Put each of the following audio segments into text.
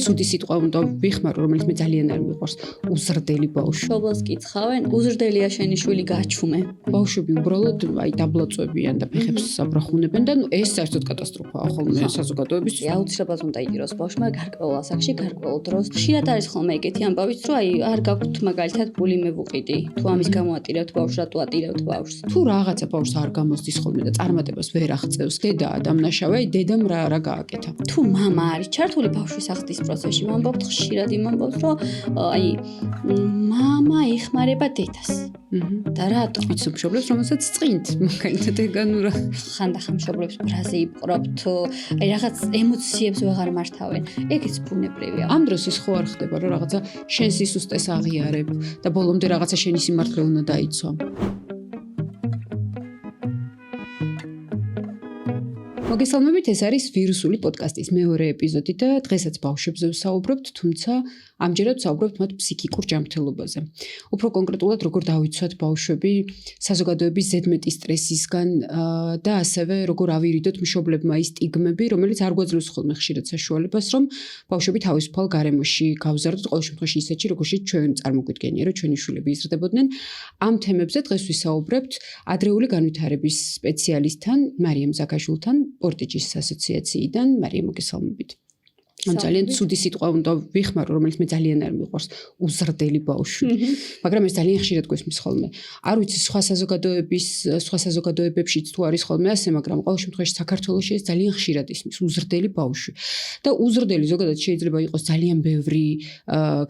ცუდი სიტყვა უნდა ვიხმარო, რომელიც მე ძალიან არ მიყვარს, უზრდელი ბავშვი. შობელს კითხავენ, უზრდელია შენი შვილი გაჩუმე. ბავშვები უბრალოდ დაბლაწვებიან და ფეხებს აბრახუნებენ და ეს საერთოდ კატასტროფაა ხოლმე საზოგადოებისთვის. აუცილებლად უნდა იგიროს ბავშვმა გარკვეულ ასაკში, გარკვეულ დროს. ხშირად არის ხოლმე ეგეთი ამბავიც, რომ არ გაქვთ მაგალითად პული მე ვუყიდი. თუ ამის გამოატირებთ ბავშვს, რატო ატირებთ ბავშვს? თუ რაღაცა ბავშვს არ გამოსდის ხოლმე და წარმატებას ვერ აღწევს, დედაა დამნაშავე, დედამ რა გააკეთა. თუ მამა არის ჩართული ბავშვის ახსნის პროცესში, ვამბობთ ხშირად იმ ამბავს, რომ მამა ეხმარება დედას. და რატო? ვიცი მშობლებს, რომელსაც წინთ, მაგალითად ეგანურა. ხანდახან მშობლებს ბრაზე იპყრობთ, რაღაც ემოციებს ვეღარ მართავენ. ეგეც ბუნებრივია. ამ დროს ის ხო არ ხდება, რომ რაღაცა შენ სისუსტეს აღიარებ და ბოლომდე რაღაცა შენი სიმართლე უნდა დაიცვა. მოგესალმებით, ეს არის ვირუსული პოდკასტის მეორე ეპიზოდი და დღესაც ბავშვებზე ვსაუბრობთ, თუმცა ამჯერად ვსაუბრობთ მათ ფსიქიკურ ჯანმრთელობაზე. უფრო კონკრეტულად, როგორ დავიცვათ ბავშვები საზოგადოების ზედმეტი სტრესისგან და ასევე როგორ ავირიდოთ მშობლებმა ის სტიგმები, რომელიც არ გვაძლევს ხოლმე ხშირად საშუალებას, რომ ბავშვები თავისუფალ გარემოში გავზარდოთ, ყოველ შემთხვევაში ისეთში, როგორშიც ჩვენ წარმოგვიდგენია, რომ ჩვენი შვილები იზრდებოდნენ. ამ თემებზე დღეს ვისაუბრებთ ადრეული განვითარების სპეციალისტთან, მარიამ ზაქაშვილთან, პორტიჯის ასოციაციიდან. მარიამ, მოგესალმებით. ან ძალიან ცუდი სიტყვა უნდა ვიხმარო, რომელიც მე ძალიან არ მიყვარს, უზრდელი ბავშვი. მაგრამ ეს ძალიან ხშირად გვესმის ხოლმე. არ ვიცი სხვა საზოგადოებებშიც თუ არის ხოლმე ასე, მაგრამ ყოველ შემთხვევაში საქართველოში ეს ძალიან ხშირად ისმის, უზრდელი ბავშვი. და უზრდელი ზოგადად შეიძლება იყოს ძალიან ბევრი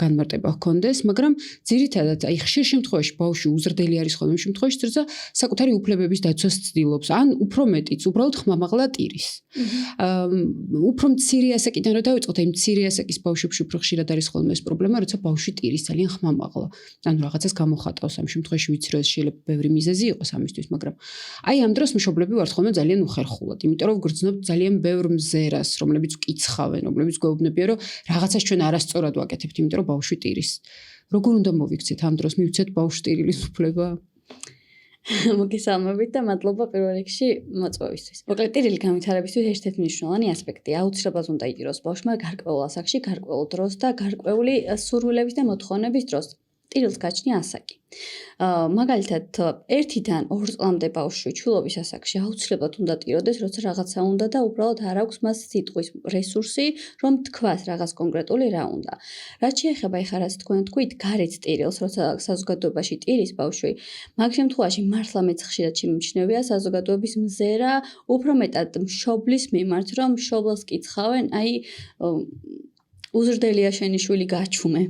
განმარტება ჰქონდეს, მაგრამ ძირითადად აი ხშირ შემთხვევაში ბავშვი უზრდელი არის ხოლმე, იმ შემთხვევაში როცა საკუთარი უფლებების დაცვას ცდილობს, ან უფრო მეტიც, უბრალოდ ხმამაღლა ტირის. უფრო მცირე ასაკიდან რომ დავიწყოთ, აი მცირე ასაკის ბავშვებში უფრო ხშირად არის ხოლმე ეს პრობლემა, როცა ბავშვი ტირის ძალიან ხმამაღლა. ანუ რაღაცას გამოხატავს, ამ შემთხვევაში ვიცი რომ ეს შეიძლება ბევრი მიზეზი იყოს ამისთვის, მაგრამ აი ამ დროს მშობლები ვართ ხოლმე ძალიან უხერხულად, იმიტომ რომ გვგრძნობთ ძალიან ბევრ მზერას, რომლებიც ვკიცხავენ, რომლებიც გვეუბნებიან, რომ რაღაცას ჩვენ არასწორად ვაკეთებთ, იმიტომ რომ ბავშვი ტირის. როგორ უნდა მოვიქცეთ ამ დროს, მივცეთ ბავშვს ტირილის უფლება? მოგესალმებით და მადლობა პირველ რიგში მოწვევისთვის. მოკლედ ტირილი განვითარებისთვის ერთ-ერთი მნიშვნელოვანი ასპექტია. აუცილებლად უნდა იგიროს ბავშვმა გარკვეულ ასაკში, გარკვეულ დროს და გარკვეული სურვილების და მოთხოვნების დროს. ტირილს გაჩნია ასაკი. მაგალითად 1-დან 2 წლამდე ბავშვი ჩვილობის ასაკში აუცილებლად უნდა ტიროდეს, როცა რაღაცა უნდა და უბრალოდ არ აქვს მას სიტყვის რესურსი, რომ თქვას რაღაც კონკრეტული რა უნდა. რაც შეეხება ეხლა რაც თქვენ თქვით, გარეთ ტირილს, როცა საზოგადოებაში ტირის ბავშვი, მაგ შემთხვევაში მართლა მეც ხშირად შემიმჩნევია საზოგადოების მზერა, უფრო მეტად მშობლის მიმართ, რომ მშობელს კითხავენ, უზრდელია შენი შვილი გაჩუმე.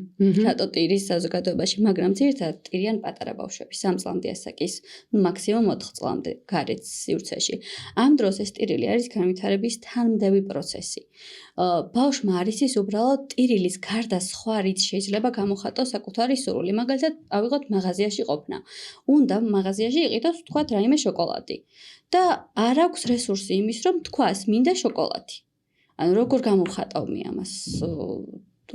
რატო ტირის საზოგადოებაში, მაგრამ ძირითადად ტირიან პატარა ბავშვები, 3 წლამდე ასაკის, მაქსიმუმ 4 წლამდე გარეთ სივრცეში. ამ დროს ეს ტირილი არის განვითარების თანმდევი პროცესი. ბავშვმა არის ის უბრალოდ ტირილის გარდა სხვა რიც შეიძლება გამოხატოს საკუთარი სურვილი. მაგალითად, ავიღოთ მაღაზიაში ყოფნა. უნდა მაღაზიაში იყიდოს ვთქვათ რაიმე შოკოლადი და არ აქვს რესურსი იმის, რომ თქვას მინდა შოკოლადი. ანუ როგორ გამოვხატავ მე ამას?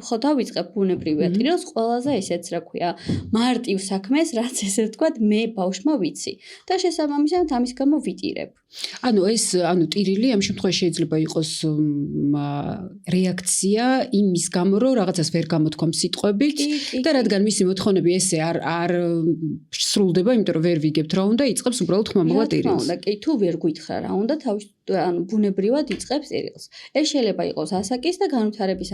ხო დავიწყებ ბუნებრივია ტირილს ყველაზე ესეც რა ქვია მარტივ საქმეს, რაც ესე ვთქვათ მე ბავშვმა ვიცი და შესაბამისად ამის გამო ვიტირებ. ანუ ტირილი ამ შემთხვევაში შეიძლება იყოს რეაქცია იმის გამო, რომ რაღაცას ვერ გამოთქვამ სიტყვებით და რადგან მისი მოთხოვნები ესე არ სრულდება, იმიტომ რომ ვერ ვიგებთ რა უნდა, იწყებს უბრალოდ ხმამაღლა ტირილს. კი, თუ ვერ გითხრა რა უნდა, ბუნებრივად იწყებს ტირილს. ეს შეიძლება იყოს ასაკის და განვითარების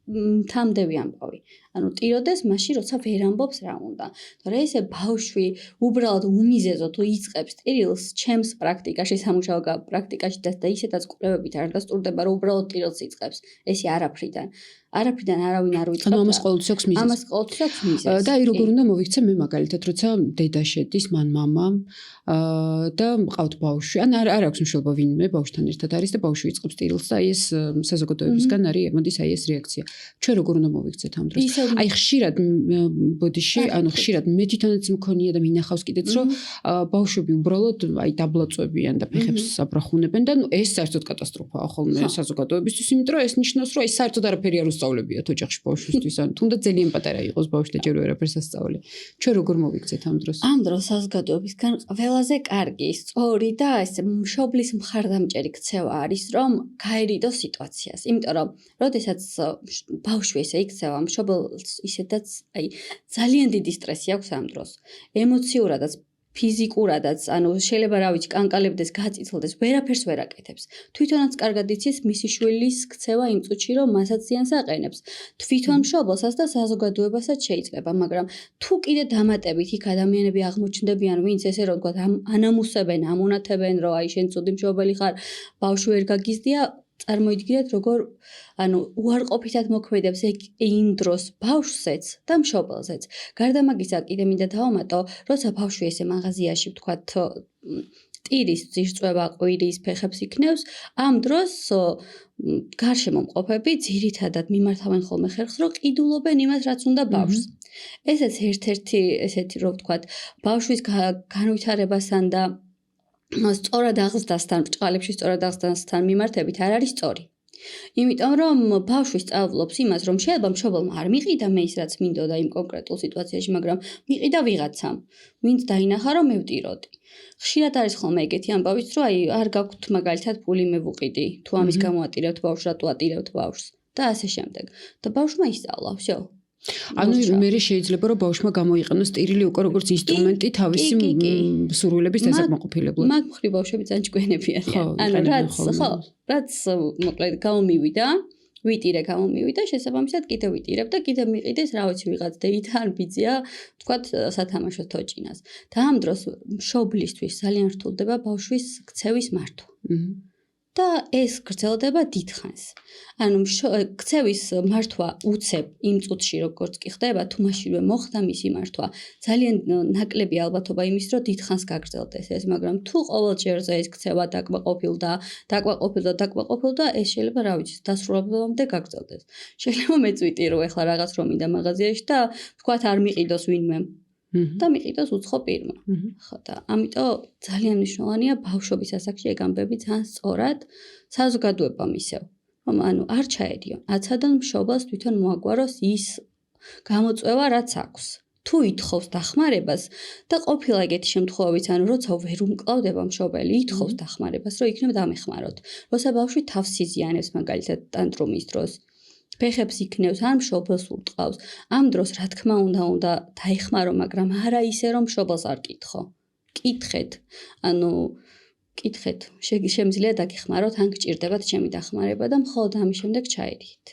თამდევი ამბავი. ანუ ტიროდეს მაშინ, როცა ვერ ამბობს რა უნდა. თორე ესე ბავშვი უბრალოდ უმიზეზო თუ იწყებს ტირილს, ჩემს პრაქტიკაში, სამუშაო პრაქტიკაში და ისედაც კვლევებით არ დასტურდება, რომ უბრალოდ ტირილს იწყებს. ესე არაფრიდან არავინ არ ვიწყებს. ანუ ამას ყოველთვის აქვს მიზეზი. ამას ყოველთვის აქვს მიზეზი. და აი როგორ უნდა მოვიქცე მე მაგალითად, როცა დედა შედის, მან მამამ და მყავთ ბავშვი. ან არ აქვს მნიშვნელობა ვინმე ბავშვთან ერთად არის და ბავშვი იწყებს ტირილს და აი ეს საზოგადოებისგან არის მოდის აი ეს რეაქცია. ჩვენ როგორ უნდა მოვიქცეთ ამ დროს? აი ხშირად ბოდიში, ანუ ხშირად მე თვითონაც მქონია და მინახავს კიდეც, რომ ბავშვები უბრალოდ აი დაბლაწვები იწვევიან და ფეხებს აბრახუნებენ და ეს საერთოდ კატასტროფაა ხოლმე საზოგადოებისთვის, იმიტომ რომ ეს ნიშნავს, რომ ეს საერთოდ არაფერი არ უსწავლებიათ ოჯახში ბავშვისთვის, ან თუნდაც ძალიან პატარა იყოს ბავშვი და ჯერ ვერაფერს ასწავლე. ჩვენ როგორ მოვიქცეთ ამ დროს? ამ დროს საზოგადოებისგან ყველაზე კარგი, სწორი და ეს მშობლის მხარდამჭერი ქცევა არის, რომ გაერიდოს სიტუაციას. იმიტომ რომ, როდესაც ბავშვი ესე იქცევა, მშობელს ისედაც ძალიან დიდი სტრესი აქვს ამ დროს. ემოციურადაც, ფიზიკურადაც, ანუ შეიძლება რა ვიცი, კანკალებდეს, გაწიწლდეს, ვერაფერს ვერ აკეთებს. თვითონაც კარგად იცის მისი შვილის ქცევა იმ წუთში, რომ მასაც ზიანს აყენებს. თვითონ მშობელსაც და საზოგადოებასაც შეიძლება, მაგრამ თუ კიდე დამატებით იქ ადამიანები აღმოჩნდებიან, ვინც ესე რომ ვთქვათ, ანამუსებენ, ამონათებენ, რომ აი შენ ცუდი მშობელი ხარ, ბავშვი ვერ გაგიზდია, წარმოიდგინეთ როგორ ანუ უარყოფითად მოქმედებს იმ დროს ბავშვზეც და მშობელზეც. გარდა მაგისა კიდე მინდა დავამატო, როცა ბავშვი ესე მაღაზიაში ვთქვათ ტირის ძირწვევა ყვირის ფეხებს იქნევს, ამ დროს გარშემო მყოფები ძირითადად მიმართავენ ხოლმე ხერხს, რომ ყიდულობენ იმას, რაც უნდა ბავშვს. ესეც ერთ-ერთი ესეთი რომ ვთქვათ ბავშვის განვითარებასთან და სწორად აღზრდასთან, ბრჭყალებში სწორად აღზრდასთან მიმართებით არ არის სწორი. იმიტომ რომ ბავშვი სწავლობს იმას, რომ შეიძლება მშობელმა არ მიყიდა მე ის რაც მინდოდა იმ კონკრეტულ სიტუაციაში, მაგრამ მიყიდა ვიღაცამ, ვინც დაინახა რომ მე ვტიროდი. ხშირად არის ხოლმე ეგეთი ამბავიც, რომ აი არ გაქვთ მაგალითად პული მე ვუყიდი, თუ ამის გამო ატირებთ ბავშვს, რატო ატირებთ ბავშვს და ასე შემდეგ. და ბავშვმა ისწავლა, всё. ანუ მე შეიძლება რომ ბავშვმა გამოიყენოს ტირილი უკვე როგორც ინსტრუმენტი თავისი სურვილების დასაკმაყოფილებლად. მაგ მხრივ ბავშვები ძალიან ჭკვიანები არიან. ანუ რაც მოკლედ გამომივიდა, ვიტირე გამომივიდა, შესაბამისად კიდე ვიტირებ და კიდე მიყიდეს რა ვიცი ვიღაც დეითა ან ბიძია, თქვათ სათამაშო თოჭინას. და ამ დროს მშობლისთვის ძალიან რთულდება ბავშვის ქცევის მართვა. და ეს გრძელდება დიდხანს. ანუ ქცევის მართვა უცებ იმ წუთში როგორც კი ხდება, თუ მაშინვე მოხდა მისი მართვა, ძალიან ნაკლები ალბათობა იმის, რომ დიდხანს გაგრძელდეს ეს, მაგრამ თუ ყოველ ჯერზე ეს ქცევა დაკმაყოფილდა, ეს შეიძლება რა ვიცი, დასრულებამდე გაგრძელდეს. შეიძლება მეც ვიტირო ახლა რაღაც რომ მინდა მაღაზიაში და თქვათ არ მიყიდოს ვინმე. და მიყიდოს უცხო პირმა. ხო და ამიტომ ძალიან მნიშვნელოვანია ბავშვობის ასაკში ეგ ამბები ძალიან სწორად საზოგადოებამ ისევ. რომ ანუ არ ჩაედიონ, აცადონ მშობელს თვითონ მოაგვაროს ის გამოწვევა რაც აქვს. თუ ითხოვს დახმარებას და ყოფილა ეგეთი შემთხვევებიც, ანუ როცა ვერ უმკლავდება მშობელი, ითხოვს დახმარებას, რომ იქნებ დამეხმაროთ. როცა ბავშვი თავს იზიანებს მაგალითად ტანტრუმის დროს. ფეხებს იქნევს, ან მშობელს ურტყავს. ამ დროს რა თქმა უნდა დაეხმარო, მაგრამ არა ისე რომ მშობელს არ კითხო. კითხეთ. ანუ კითხეთ, შემიძლია დაგეხმაროთ, ან გჭირდებათ ჩემი დახმარება და მხოლოდ ამის შემდეგ ჩაედით.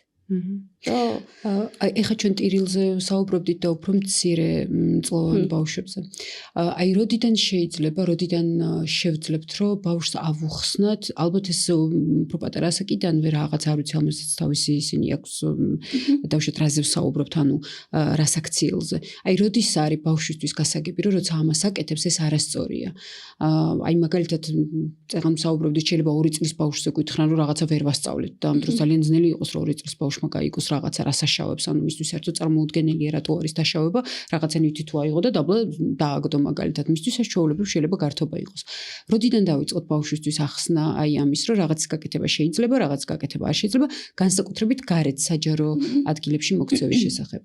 ეხლა ჩვენ ტირილზე საუბრობდით და უფრო მცირე წლოვან ბავშვებზე. აი როდიდან შეიძლება, როდიდან შევძლებთ, რომ ბავშვს ავუხსნათ, ალბათ ეს უფრო პატარა ასაკიდანვე რაღაც არ ვიცი, რომელსაც თავისი ისინი აქვს, დავშეთ რაზე ვსაუბრობთ, ანუ რა საქციელზე. აი როდის არის ბავშვისთვის გასაგები, რომ როცა ამას აკეთებს, ეს არასწორია. აი მაგალითად წეგან ვსაუბრობდით, შეიძლება 2 წლის ბავშვზე გითხრან, რომ რაღაცა ვერ ვასწავლეთ და ამ დროს ძალიან ძნელი იყოს, რომ 2 წლის ბავშვმა გაიგოს რაღაცა რასაშავებს, ანუ მისთვის საერთოდ წარმოუდგენელია რატო არის დაშავება, რაღაცა ნივთი თუ აიღო და დაბლა დააგდო მაგალითად, მისთვის ეს ჩვეულებრივ შეიძლება გართობა იყოს. როდიდან დავიწყოთ ბავშვისთვის ახსნა აი ამის, რომ რაღაც გაკეთება შეიძლება, რაღაც გაკეთება არ შეიძლება, განსაკუთრებით გარეთ საჯარო ადგილებში მოქცევის შესახებ.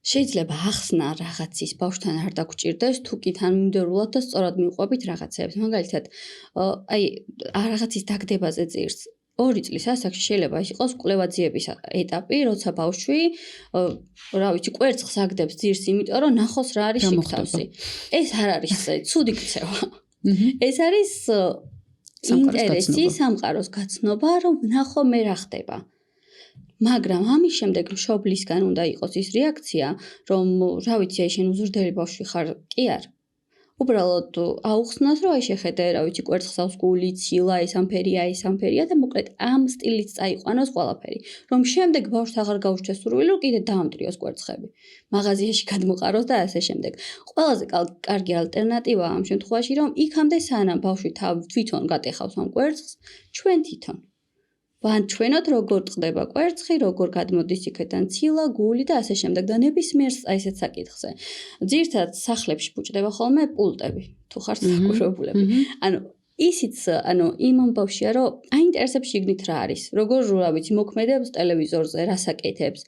შეიძლება ახსნა რაღაცის ბავშვთან არ დაგჭირდეს, თუ კი თანმიმდევრულად და სწორად მივყვებით რაღაცებს. მაგალითად, აი რაღაცის დაგდებაზე ძირს 2 წლის ასაკში შეიძლება იყოს კვლევაძიების ეტაპი, როცა ბავშვი, რა ვიცი, კვერცხს აგდებს ძირს, იმიტომ რომ ნახოს რა არის შიგთავსი. ეს არ არის ცუდი ქცევა. ეს არის ინტერესი, სამყაროს გაცნობა, რომ ნახო მე რა ხდება. მაგრამ ამის შემდეგ მშობლისგან უნდა იყოს ის რეაქცია, რომ რა ვიცი, აი შენ უზრდელი ბავშვი ხარ, კი არ. უბრალოდ აუხსნას, რომ აი შეხედე, რა ვიცი, კვერცხს აქვს გული, ცილა, ეს ამფერია და მოკლედ ამ სტილით წაიყვანოს ყველაფერი. რომ შემდეგ ბავშვს აღარ გაუჩნდეს სურვილი, რომ კიდე დაამტრიოს კვერცხები. მაღაზიაში გადმოყაროს და ასე შემდეგ. ყველაზე კარგი ალტერნატივაა ამ შემთხვევაში, რომ იქამდე სანამ ბავშვი თვითონ გატეხავს ამ კვერცხს, ჩვენ თვითონ ვანჩვენოთ როგორ წყდება კვერცხი, როგორ გადმოდის იქიდან ცილა, გული და ასე შემდეგ და ნებისმიერ ესეთ საკითხზე. ძირითადად სახლებში ბუჭდება ხოლმე პულტები, თუ ხარ საკურებულები. ანუ ისიც ანუ იმ ამბავშია რომ აინტერესებს შიგნით რა არის როგორ რა ვიცი მოქმედებს ტელევიზორზე რას აკეთებს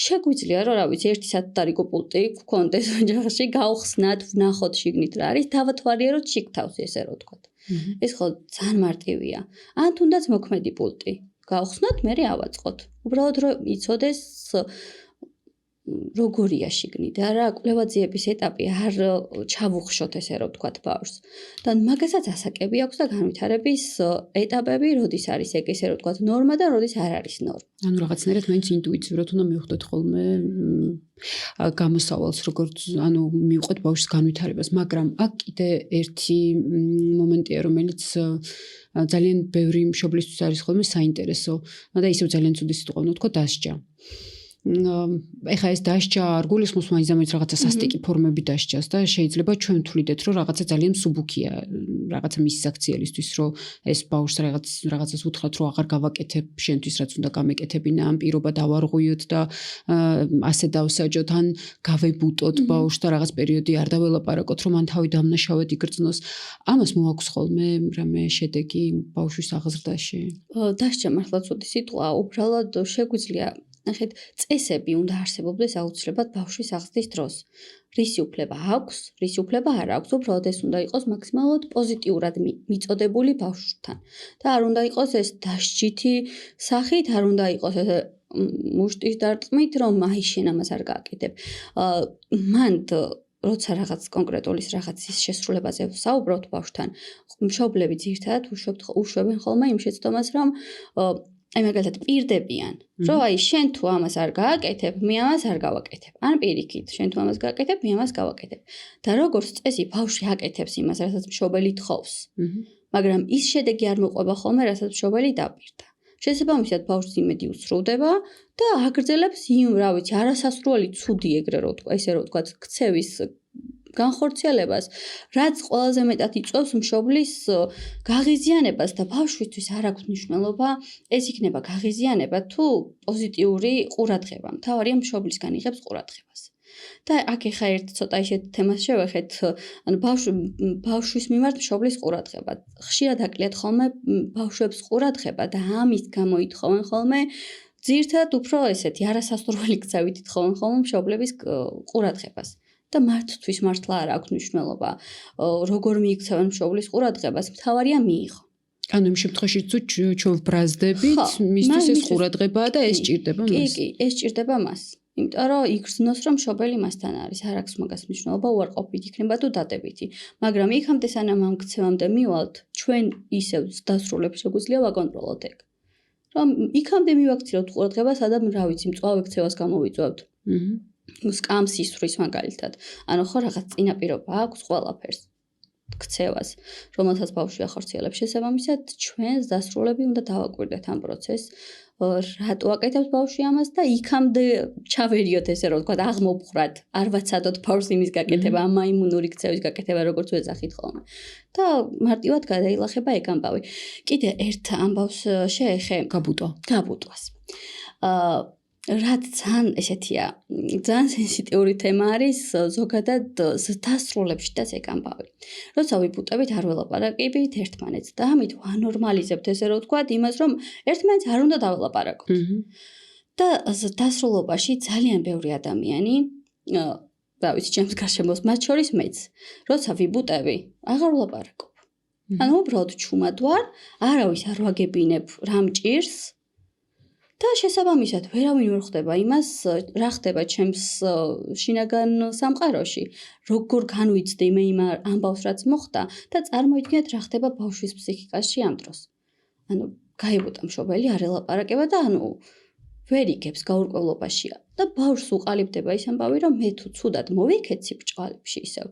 შეგვიძლია რომ რა ვიცი ერთი სათდარიგო პულტი გქონდეს ოჯახში გავხსნათ ვნახოთ შიგნით რა არის დავათვალიეროთ შიგთავს ესე რო ვთქვათ ეს ხო ძალიან მარტივია ან თუნდაც მოქმედი პულტი გავხსნათ მე ავაწყოთ უბრალოდ რომ იცოდეს როგორია შიგნით და რა კვლევაძიების ეტაპი არ ჩავუხშოთ ესე რომ ვთქვათ ბავშვს და მაგასაც ასაკები აქვს და განვითარების ეტაპები როდის არის ეგ ესე რომ ვთქვათ ნორმა და როდის არ არის ნორმა ანუ რაღაცნაირად მაინც ინტუიციურად უნდა მივხვდეთ ხოლმე გამოსავალს როგორც ანუ მივყვეთ ბავშვის განვითარებას მაგრამ აქ კიდე ერთი მომენტია რომელიც ძალიან ბევრი მშობლისთვის არის ხოლმე საინტერესო და ისევ ძალიან ცუდი სიტყვა უნდა ვთქვა დასჯა ეხა ეს დასჯა არ გულისხმობს მაინც ამით რაღაცა სასტიკი ფორმები დასჯას და შეიძლება ჩვენ თვლიდეთ რომ რაღაცა ძალიან მსუბუქია რაღაცა მისის აქციელისთვის რომ ეს ბავშვს რაღაცას უთხრათ რომ აღარ გავაკეთებ შენთვის რაც უნდა გამეკეთებინა ამ პირობა დავარღვიოთ და ასე დავსაჯოთ ან გავებუტოთ ბავშვს და რაღაც პერიოდი არ დაველაპარაკოთ რომ მან თავი დამნაშავედ იგრძნოს ამას მოაქვს ხოლმე რამე შედეგი ბავშვის აღზრდაში დასჯა მართლა ცუდი სიტყვა უბრალოდ შეგვიძლია ნახეთ წესები უნდა არსებობდეს აუცილებლად ბავშვის აღზრდის დროს. რისი უფლება აქვს, რისი უფლება არ აქვს, უბრალოდ ეს უნდა იყოს მაქსიმალურად პოზიტიურად მიწოდებული ბავშვთან. და არ უნდა იყოს ეს დასჯითი სახით, არ უნდა იყოს ეს მუშტის დარტყმით, რომ აი შენ ამას არ გააკეთებ. მან როცა რაღაც კონკრეტულის რაღაცის შესრულებაზე საუბრობთ ბავშვთან, მშობლები ძირითადად უშვებენ ხოლმე იმ შეცდომას, რომ აი მაგალითად პირდებიან, რომ აი შენ თუ ამას არ გააკეთებ, მე ამას არ გავაკეთებ. ან პირიქით, შენ თუ ამას გააკეთებ, მე ამას გავაკეთებ. და როგორც წესი ბავშვი აკეთებს იმას, რასაც მშობელი თხოვს. მაგრამ ის შედეგი არ მოყვება ხოლმე, რასაც მშობელი დაპირდა. შესაბამისად ბავშვს იმედი უსრულდება და აგრძელებს იმ, რა ვიცი, არასასრული ცუდი ეგრე რო ვთქვა, ესე რო ვთქვა, ქცევის განხორციელებას, რაც ყველაზე მეტად იწვევს მშობლის გაღიზიანებას და ბავშვისთვის არ აქვს მნიშვნელობა, ეს იქნება გაღიზიანება თუ პოზიტიური ყურადღება. მთავარია მშობლისგან იღებს ყურადღებას. და აქ ეხა ერთ ცოტა ისეთ თემას შევეხეთ, ანუ ბავშვის მიმართ მშობლის ყურადღება. ხშირად აკლიათ ხოლმე ბავშვებს ყურადღება და ამის გამო ითხოვენ ხოლმე ძირითადად უფრო ესეთი არასასურველი გზებით ითხოვენ ხოლმე მშობლების ყურადღებას. და მათთვის მართლა არ აქვს მნიშვნელობა, როგორ მიიქცევენ მშობლის ყურადღებას, მთავარია მიიღო. ანუ იმ შემთხვევაში თუ ჩვენ ვბრაზდებით, მისთვის ეს ყურადღებაა და ეს ჭირდება მას. კი, ეს ჭირდება მას. იმიტომ რომ იგრძნოს რომ მშობელი მასთან არის, არ აქვს მაგას მნიშვნელობა, უარყოფით იქნება თუ დადებითი. მაგრამ იქამდე სანამ ამ ქცევამდე მივალთ, ჩვენ ისევ დასრულებს შეგვიძლია ვაკონტროლოთ ეგ. რომ იქამდე მივაქცევთ ყურადღებას, სადაც რა ვიცი, მწვავე ქცევას გამოვიწვევთ. სკამს ისვრის მაგალითად. ანუ ხო რაღაც წინაპირობა აქვს ყველაფერს. ქცევას, რომელსაც ბავშვი ახორციელებს შესაბამისად, ჩვენს დასრულები უნდა დავაკვირდეთ ამ პროცესს. რატო აკეთებს ბავშვი ამას და იქამდე ჩავერიოთ ესე რომ ვთქვათ, აღმოფხრათ, არ ვაცადოთ ბავშვს იმის გაკეთება, ამ მაიმუნური ქცევის გაკეთება, როგორც ვეძახით ხოლმე. და მარტივად გადაილახება ეგ ამბავი. კიდე ერთ ამბავს შეეხე გაბუტვას. რაც ძალიან ესეთია, ძალიან სენსიტიური თემა არის ზოგადად დასრულებშიც ეგ ამბავი. როცა ვიბუტებით არ ველაპარაკებით ერთმანეთს და ამით ვანორმალიზებთ ესე რომ ვთქვათ იმას, რომ ერთმანეთს არ უნდა დაველაპარაკოთ. და დასრულობაში ძალიან ბევრი ადამიანი, რა ვიცი, ჩემს გარშემოს, მათ შორის მეც, როცა ვიბუტები, აღარ ვლაპარაკობ. ანუ უბრალოდ ჩუმად ვარ, არავის არ ვაგებინებ რა მჭირს. და შესაბამისად ვერავინ ვერ ხვდება იმას, რა ხდება ჩემს შინაგან სამყაროში, როგორ განვიცდი მე იმ ამბავს რაც მოხდა და წარმოიდგინეთ რა ხდება ბავშვის ფსიქიკაში ამ დროს. ანუ გაიბუტა მშობელი, არ ელაპარაკება და ანუ ვერ იგებს გაურკვევლობაშია და ბავშვს უყალიბდება ის ამბავი, რომ მე თუ ცუდად მოვიქეცი ბრჭყალებში ისევ.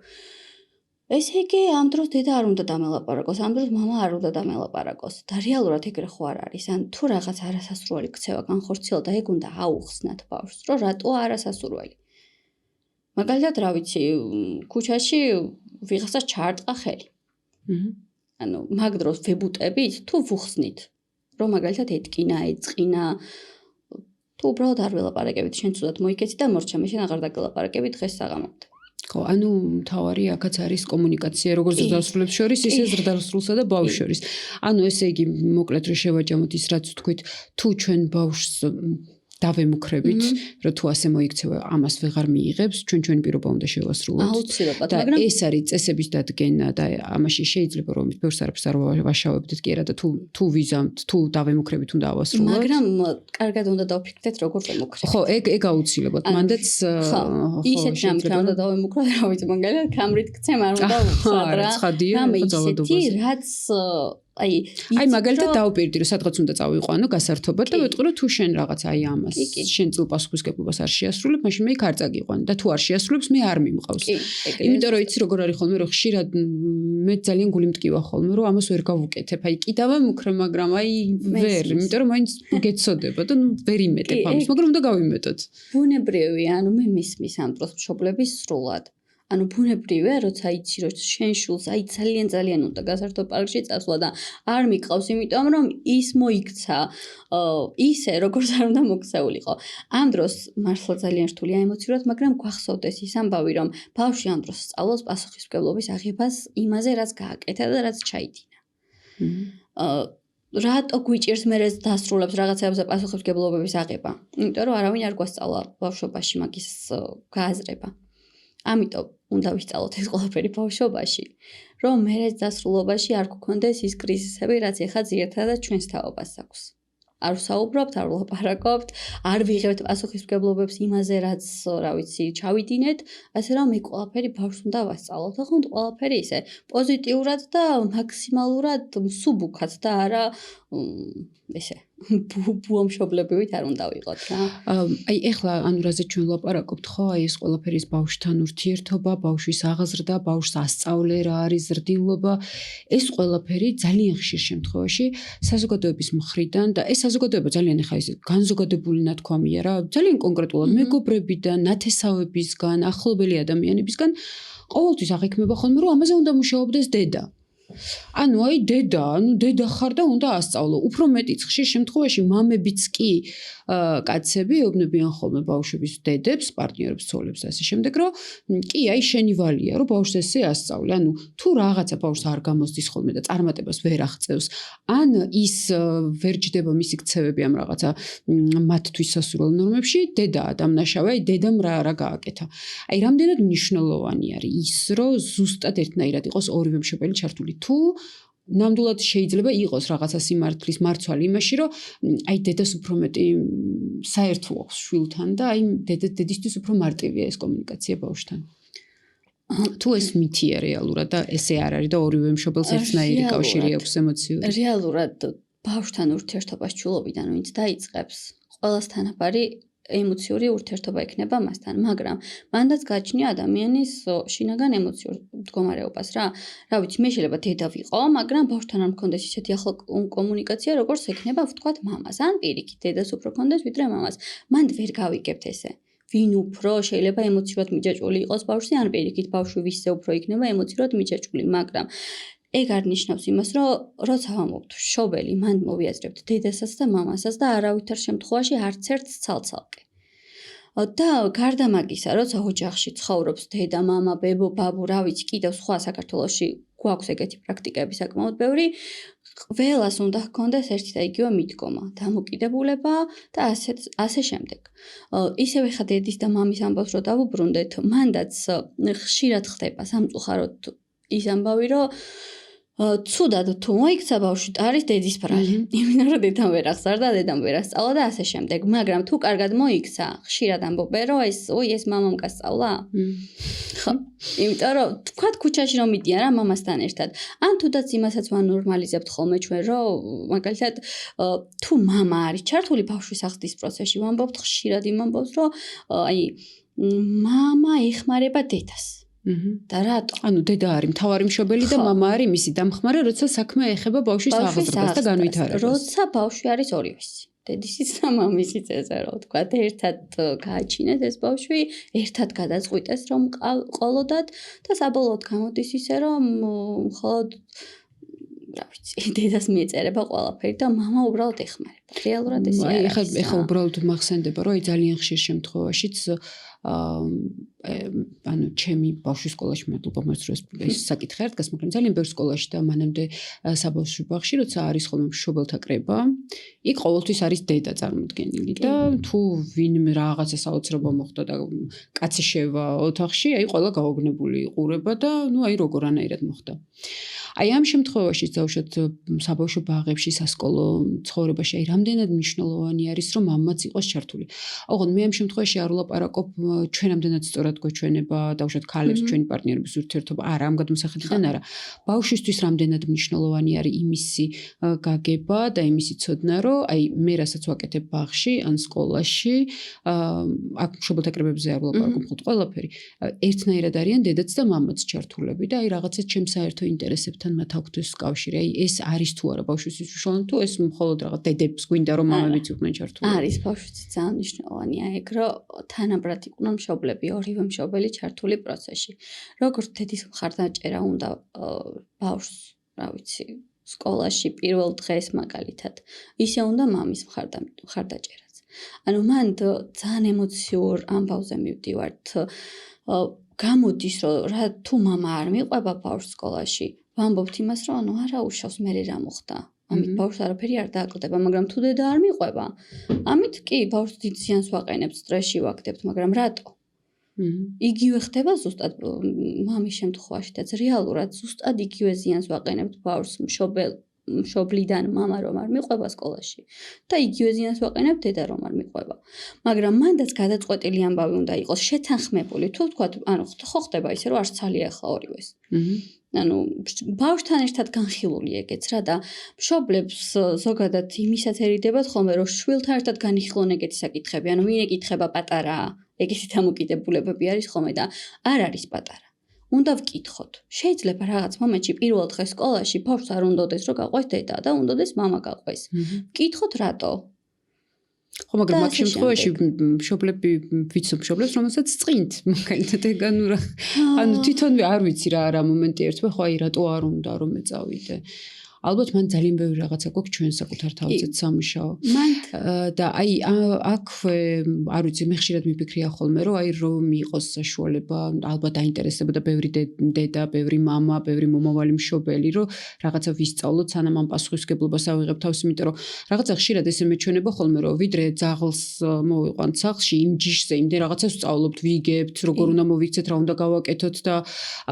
ესე იგი, ამ დროს დედა არ უნდა დამელაპარაკოს, ამ დროს მამა არ უნდა დამელაპარაკოს. და რეალურად ეგრე ხო არ არის. ან თუ რაღაც არასასურველი ქცევა განხორციელდა, ეგ უნდა აუხსნათ ბავშვს, რომ რატო არასასურველი. მაგალითად, რა ვიცი, ქუჩაში ვიღაცას ჩაარტყა ხელი. ანუ მაგ დროს ვებუტებით, თუ ვუხსნით, რომ მაგალითად ეთკინა, ეწყინა, თუ უბრალოდ არ ველაპარაკებით, შენ ცუდად მოიქეცი და მორჩა, მე შენ აღარ დაგელაპარაკები დღეს საღამომდე. ხო, ანუ მთავარი აქაც არის კომუნიკაცია, როგორც ზრდასრულებს შორის, ისე ზრდასრულსა და ბავშვს შორის. ანუ ესე იგი, მოკლედ რომ შევაჯამოთ ის, რაც თქვით, თუ ჩვენ ბავშვს დავემუქრებით, რომ თუ ასე მოიქცევა, ამას ვეღარ მიიღებს, ჩვენი პირობა უნდა შევასრულოთ. აუცილებლად, მაგრამ ეს არის წესების დადგენა და ამაში შეიძლება რომ ბევრს არაფერს არ ვაშავებდეთ კი არა და თუ ვიზამთ, თუ დავემუქრებით უნდა ავასრულოთ. მაგრამ კარგად უნდა დავფიქრდეთ როგორ ვემუქრებთ. ხო, ეგ აუცილებლად. მანდაც ხო, ისეთ რამით რა უნდა დავემუქრო, რა ვიცი, მაგალითად კამრით გცემ არ უნდა ვუხსნათ რა. რამე ისეთი, რაც აი მაგალითად დავპირდი რომ სადღაც უნდა წავიყვანო გასართობად და ვეტყვი რომ თუ შენ რაღაც აი ამას შენ წილ პასუხისგებლობას არ შეასრულებ, მაშინ მე იქ არ წაგიყვან და თუ არ შეასრულებს მე არ მიმყავს. იმიტომ რომ იცი როგორ არის ხოლმე რომ ხშირად მე ძალიან გული მტკივა ხოლმე რომ ამას ვერ გავუკეთებ. აი კიდევ მუქრე, მაგრამ აი ვერ, იმიტომ რომ მაინც გეცოდება და ნუ ვერ იმეტებ ამას, მაგრამ უნდა გავიმეტოთ. ბუნებრივი, ანუ მე მისმის ამ დროს მშობლების სრულად. ანუ ბუნებრივია, როცა იცი რომ შენ შულს აი ძალიან უნდა გასართო პარკში წასვლა და არ მიყავს, იმიტომ რომ ის მოიქცა ისე როგორც არ უნდა მოქცეულიყო. ამ დროს მართლა ძალიან რთულია ემოციურად, მაგრამ გვახსოვდეს ის ამბავი, რომ ბავშვი ამ დროს სწავლობს პასუხისმგებლობის აღებას იმაზე, რაც გააკეთა და რაც ჩაიდინა. რატო გვიჭირს მე დასრულებს რაღაცებზე პასუხისმგებლობების აღება? იმიტომ რომ არავინ არ გვასწავლა ბავშვობაში მაგის გააზრება. ამიტომ უნდა ვისწავლოთ ეს ყველაფერი ბავშვობაში, რომ მე დასრულობაში არ გქონდეს ის კრიზისები, რაც ეხლა ძირითადად ჩვენს თაობას აქვს. არ ვსაუბრობთ, არ ვლაპარაკობთ, არ ვიღებთ პასუხისმგებლობებს იმაზე, რაც, რა ვიცი, ჩავიდინეთ, ასე რომ მე ყველაფერი ბავშვს უნდა ვასწავლოთ. ხო, ყველაფერი ისე პოზიტიურად და მაქსიმალურად მსუბუქად და არა ესე ბუამშობლებივით არ უნდა ვიყოთ რა. აი ეხლა ანუ რაზე ჩვენ ვლაპარაკობთ, ხო, აი ეს ყველაფერი ბავშვთან ურთიერთობა, ბავშვის აღზრდა, ბავშვს ასწავლე რა არის ზრდილობა, ეს ყველაფერი ძალიან ხშირ შემთხვევაში საზოგადოების მხრიდან და ეს საზოგადოება ძალიან ეხლა ის განზოგადებული ნათქვამია რა, ძალიან კონკრეტულად მეგობრებიდან, ნათესავებისგან, ახლობელი ადამიანებისგან ყოველთვის აღიქმება ხოლმე რომ ამაზე უნდა მუშაობდეს დედა. ანუ აი დედა ხარ და უნდა ასწავლო. უფრო მეტიც ხშირ შემთხვევაში მამებიც კი კაცები ეუბნებიან ხოლმე ბავშვების დედებს, პარტნიორებს, ცოლებს და ასე შემდეგ, რომ კი აი შენი ვალია, რომ ბავშვს ესე ასწავლე. ანუ თუ რაღაცა ბავშვს არ გამოსდის ხოლმე და წარმატებას ვერ აღწევს, ან ის ვერ ჯდება მისი ქცევები ამ რაღაცა მათთვის სასურველ ნორმებში, დედაა დამნაშავე, აი დედამ რა გააკეთა. აი რამდენად მნიშვნელოვანი არის ის, რომ ზუსტად ერთნაირად იყოს ორივე მშობელი ჩართული. თუ ნამდვილად შეიძლება იყოს რაღაცა სიმართლის მარცვალი იმაში, რომ აი დედას უფრო მეტი საერთო აქვს შვილთან და აი დედისთვის უფრო მარტივია ეს კომუნიკაცია ბავშვთან. თუ ეს მითია რეალურად და ესე არ არის და ორივე მშობელს ერთნაირი კავშირი აქვს ემოციური. რეალურად ბავშვთან ურთიერთობას ჩულობიდან ვინც დაიწყებს, ყველას თანაბარი ემოციური ურთიერთობა იქნება მასთან, მაგრამ მანდაც გააჩნია ადამიანის შინაგან ემოციურ მდგომარეობას რა. რა ვიცი, მე შეიძლება დედა ვიყო, მაგრამ ბავშვთან არ მქონდეს ისეთი ახლა კომუნიკაცია, როგორც ექნება ვთქვათ მამას, ან პირიქით დედას უფრო მქონდეს ვიდრე მამას. მანდ ვერ გავიგებთ ესე. ვინ უფრო შეიძლება ემოციურად მიჯაჭვული იყოს ბავშვი, ან პირიქით ბავშვი ვისზე უფრო იქნება ემოციურად მიჯაჭვული, მაგრამ ეგ არ ნიშნავს იმას, რომ როცა ვამბობთ მშობელი, მან მოვიაზრებთ დედასაც და მამასაც და არავითარ შემთხვევაში არც ერთ ცალ-ცალკე. და გარდა მაგისა, როცა ოჯახში ცხოვრობს დედა, მამა, ბებო, ბაბუ, რა ვიცი, კიდევ სხვა საქართველოში გვაქვს ეგეთი პრაქტიკები საკმაოდ ბევრი, ყველას უნდა ჰქონდეს ერთი და იგივე მიდგომა, დამოკიდებულება და ასე შემდეგ. ისევე ხა დედის და მამის ამბავს რო დავუბრუნდეთ, მანდაც ხშირად ხდება სამწუხაროდ ის ამბავი, რომ ცუდად თუ მოიქცა ბავშვი არის დედის ბრალი. იმიტომ რომ დედამ ვერ აღზარდა, დედამ ვერ ასწავლა და ასე შემდეგ. მაგრამ თუ კარგად მოიქცა, ხშირად ამბობენ, რომ ეს მამამ გასწავლა. ხო, იმიტომ რომ თქვათ ქუჩაში რომ მიდიან რა მამასთან ერთად. ან თუდაც იმასაც ვანორმალიზებთ ხოლმე ჩვენ, რომ მაგალითად თუ მამა არის ჩართული ბავშვის აღზრდის პროცესში, ვამბობთ ხშირად იმ ამბავს, რომ აი მამა ეხმარება დედას. და რატო? ანუ დედა არის მთავარი მშობელი და მამა არის მისი დამხმარე, როცა საქმე ეხება ბავშვის აღზრდას და განვითარებას. როცა ბავშვი არის ორივესი. დედისიც და მამისიც ესე რომ თქვა, ერთად გააჩინეს ეს ბავშვი, ერთად გადაწყვიტეს რომ ყოლოდათ და საბოლოოდ გამოდის ისე რომ მხოლოდ რა ვიცი, დედას მიეწერება ყველაფერი და მამა უბრალოდ ეხმარება. რეალურად ესე არის. ეხლა უბრალოდ მახსენდება, რომ აი ძალიან ხშირ შემთხვევაშიც ანუ ჩემი ბავშვის სკოლაში მადლობა მართლაც ეს საკითხი არ დგას, მაგრამ ძალიან ბევრ სკოლაში და მანამდე საბავშვო ბაღში, როცა არის ხოლმე მშობელთა კრება, იქ ყოველთვის არის დედა წარმოდგენილი და თუ ვინმე რაღაცა საოცრება მოხდა და კაცი შევა ოთახში, აი ყველა გაოგნებული იყურება და აი როგორანაირად მოხდა. აი ამ შემთხვევაში დავუშვათ საბავშვო ბაღებში, სასკოლო ცხოვრებაში აი რამდენად მნიშვნელოვანი არის რომ მამაც იყოს ჩართული. ოღონდ მე ამ შემთხვევაში არ ვლაპარაკობ ჩვენ ამდენად სწორად გვეჩვენება დავუშვათ ქალებს ჩვენი პარტნიორების ურთიერთობა არა ამ გადმოსახედიდან არა. ბავშვისთვის რამდენად მნიშვნელოვანი არის იმისი გაგება და იმისი ცოდნა რომ აი მე რასაც ვაკეთებ ბაღში ან სკოლაში აქ მშობელთა კრებებზე არ ვლაპარაკობ მხოლოდ ყველაფერი ერთნაირად არიან დედაც და მამაც ჩართულები და აი რაღაცა ჩემ საერთო ინტერესებთან მათ აქვთ ეს კავშირი. აი ეს არის თუ არა ბავშვისთვის მნიშვნელოვანი თუ ეს მხოლოდ რაღაც დედებს გვინდა რომ მამებიც იყვნენ ჩართული. არის ბავშვისთვის ძალიან მნიშვნელოვანია ეგ რომ თანაბრად იყვნენ მშობლები, ორივე მშობელი ჩართული პროცესში. როგორც დედის მხარდაჭერა უნდა ბავშვს, რა ვიცი, სკოლაში პირველ დღეს მაგალითად, ისე უნდა მამის მხარდაჭერაც. ანუ მან ძალიან ემოციურ ამბავზე მივდივართ. გამოდის რომ რა თუ მამა არ მიყვება ბავშვს სკოლაში, ვამბობთ იმას რომ ანუ არა უშავს მე რა მოხდა. ამით ბავშვს არაფერი არ დააკლდება, მაგრამ თუ დედა არ მიყვება, ამით კი ბავშვს დიდ ზიანს ვაყენებთ, სტრესში ვაგდებთ, მაგრამ რატო? იგივე ხდება ზუსტად მამის შემთხვევაშიც რეალურად ზუსტად იგივე ზიანს ვაყენებთ ბავშვს მშობლიდან მამა რომ არ მიყვება სკოლაში და იგივე ზიანს ვაყენებთ დედა რომ არ მიყვება. მაგრამ მანდაც გადაწყვეტილი ამბავი უნდა იყოს შეთანხმებული. თუ ვთქვათ, ანუ ხო ხდება ისე რომ არც ძალიან ახლა ორივეს. ანუ ბავშვთან ერთად განხილული ეგეც რა და მშობლებს ზოგადად იმისაც ერიდებათ ხოლმე რომ შვილთან ერთად განიხილონ ეგეთი საკითხები. ანუ ვინ ეკითხება პატარაა, ეგეთი დამოკიდებულებები არის ხოლმე და არ არის პატარა. უნდა ვკითხოთ. შეიძლება რაღაც მომენტში პირველ დღეს სკოლაში ბავშვს არ უნდადეს რომ გაყვეს დედა და უნდადეს მამა გაყვეს. ვკითხოთ რატო? ხო, მაგრამ მაგ შემთხვევაში მშობლები ვიცნობ მშობლებს, რომელსაც წqინთ მაგალითად ანუ თვითონვე არ ვიცი რა მომენტი ერთვე ხო აი რატო არ უნდა რომ მე წავიდე. ალბათ მან ძალიან ბევრი რაღაცა გვაქვს ჩვენ საკუთარ თავზეც სამუშაო. და აი აქვე არ ვიცი მე ხშირად მიფიქრია ხოლმე რომ აი რომ იყოს საშუალება ალბათ დაინტერესებოდა ბევრი დედა, ბევრი მამა, ბევრი მომავალი მშობელი რომ რაღაცა ვისწავლოთ სანამ ამ პასუხისმგებლობას ავიღებ თავს, იმიტომ რომ რაღაცა ხშირად ესე მეჩვენება ხოლმე რომ ვიდრე ძაღლს მოვიყვანთ სახლში იმ ჯიშზე იმდენ რაღაცას ვსწავლობთ, ვიგებთ, როგორ უნდა მოვიქცეთ, რა უნდა გავაკეთოთ და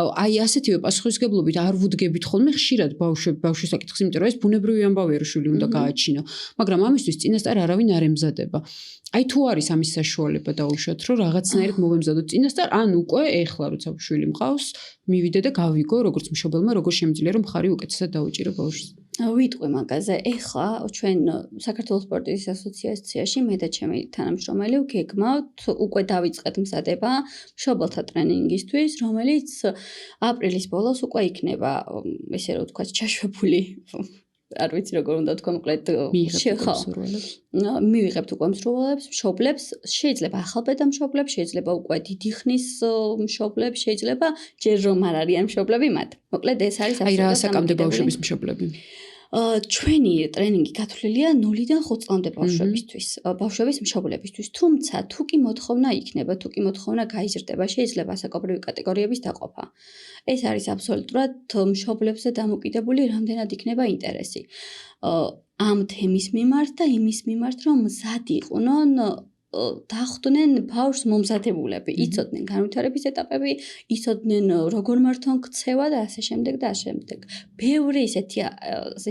აი ასეთივე პასუხისმგებლობით არ ვუდგებით ხოლმე ხშირად ბავშვის საკითხს, იმიტომ რომ ეს ბუნებრივი ამბავია რომ შვილი უნდა გააჩინო, მაგრამ ამისთვის წინასწარ არავინ არ ემზადება. აი თუ არის ამის საშუალება დაუშვათ რომ რაღაცნაირად მოვემზადოთ წინასწარ, ან უკვე ეხლა როცა შვილი მყავს, მივიდე და გავიგო როგორც მშობელმა როგორ შემიძლია რომ ხარი უკეთესად დაუჭირო ბავშვს. ვიტყვი მაგაზე. ეხლა ჩვენ საქართველოს სპორტის ასოციაციაში მე და ჩემი თანამშრომელი ვგეგმავთ უკვე დავიწყეთ მზადება მშობელთა ტრენინგისთვის, რომელიც აპრილის ბოლოს უკვე იქნება, ესე რომ ვთქვათ, ჩაშვებული. არ ვიცი როგორ უნდა ვთქვა, მოკლედ მივიღებთ უკვე მსროლელებს, მშობლებს, შეიძლება ახალბედა მშობლებს, შეიძლება უკვე დიდი ხნის მშობლებს, შეიძლება ჯერ რომ არ არიან მშობლები მათ. მოკლედ ეს არის აი რა საკამდე ბავშვების მშობლები. ჩვენი ტრენინგი გათვლილია 0-დან 5 წლამდე ბავშვებისთვის, ბავშვების მშობლებისთვის. თუმცა თუ კი მოთხოვნა იქნება, თუ კი მოთხოვნა გაიზრდება, შეიძლება საკუთრივი კატეგორიების დაყოფა. ეს არის აბსოლუტურად მშობლებზე დამოკიდებული, რამდენად იქნება ინტერესი. ამ თემის მიმართ და იმის მიმართ, რომ მზად იყვნენ დახვდნენ ბავშვს მომზადებულები, იცოდნენ განვითარების ეტაპები, იცოდნენ როგორ მართონ ქცევა და ასე შემდეგ და ასე შემდეგ. ბევრი ისეთი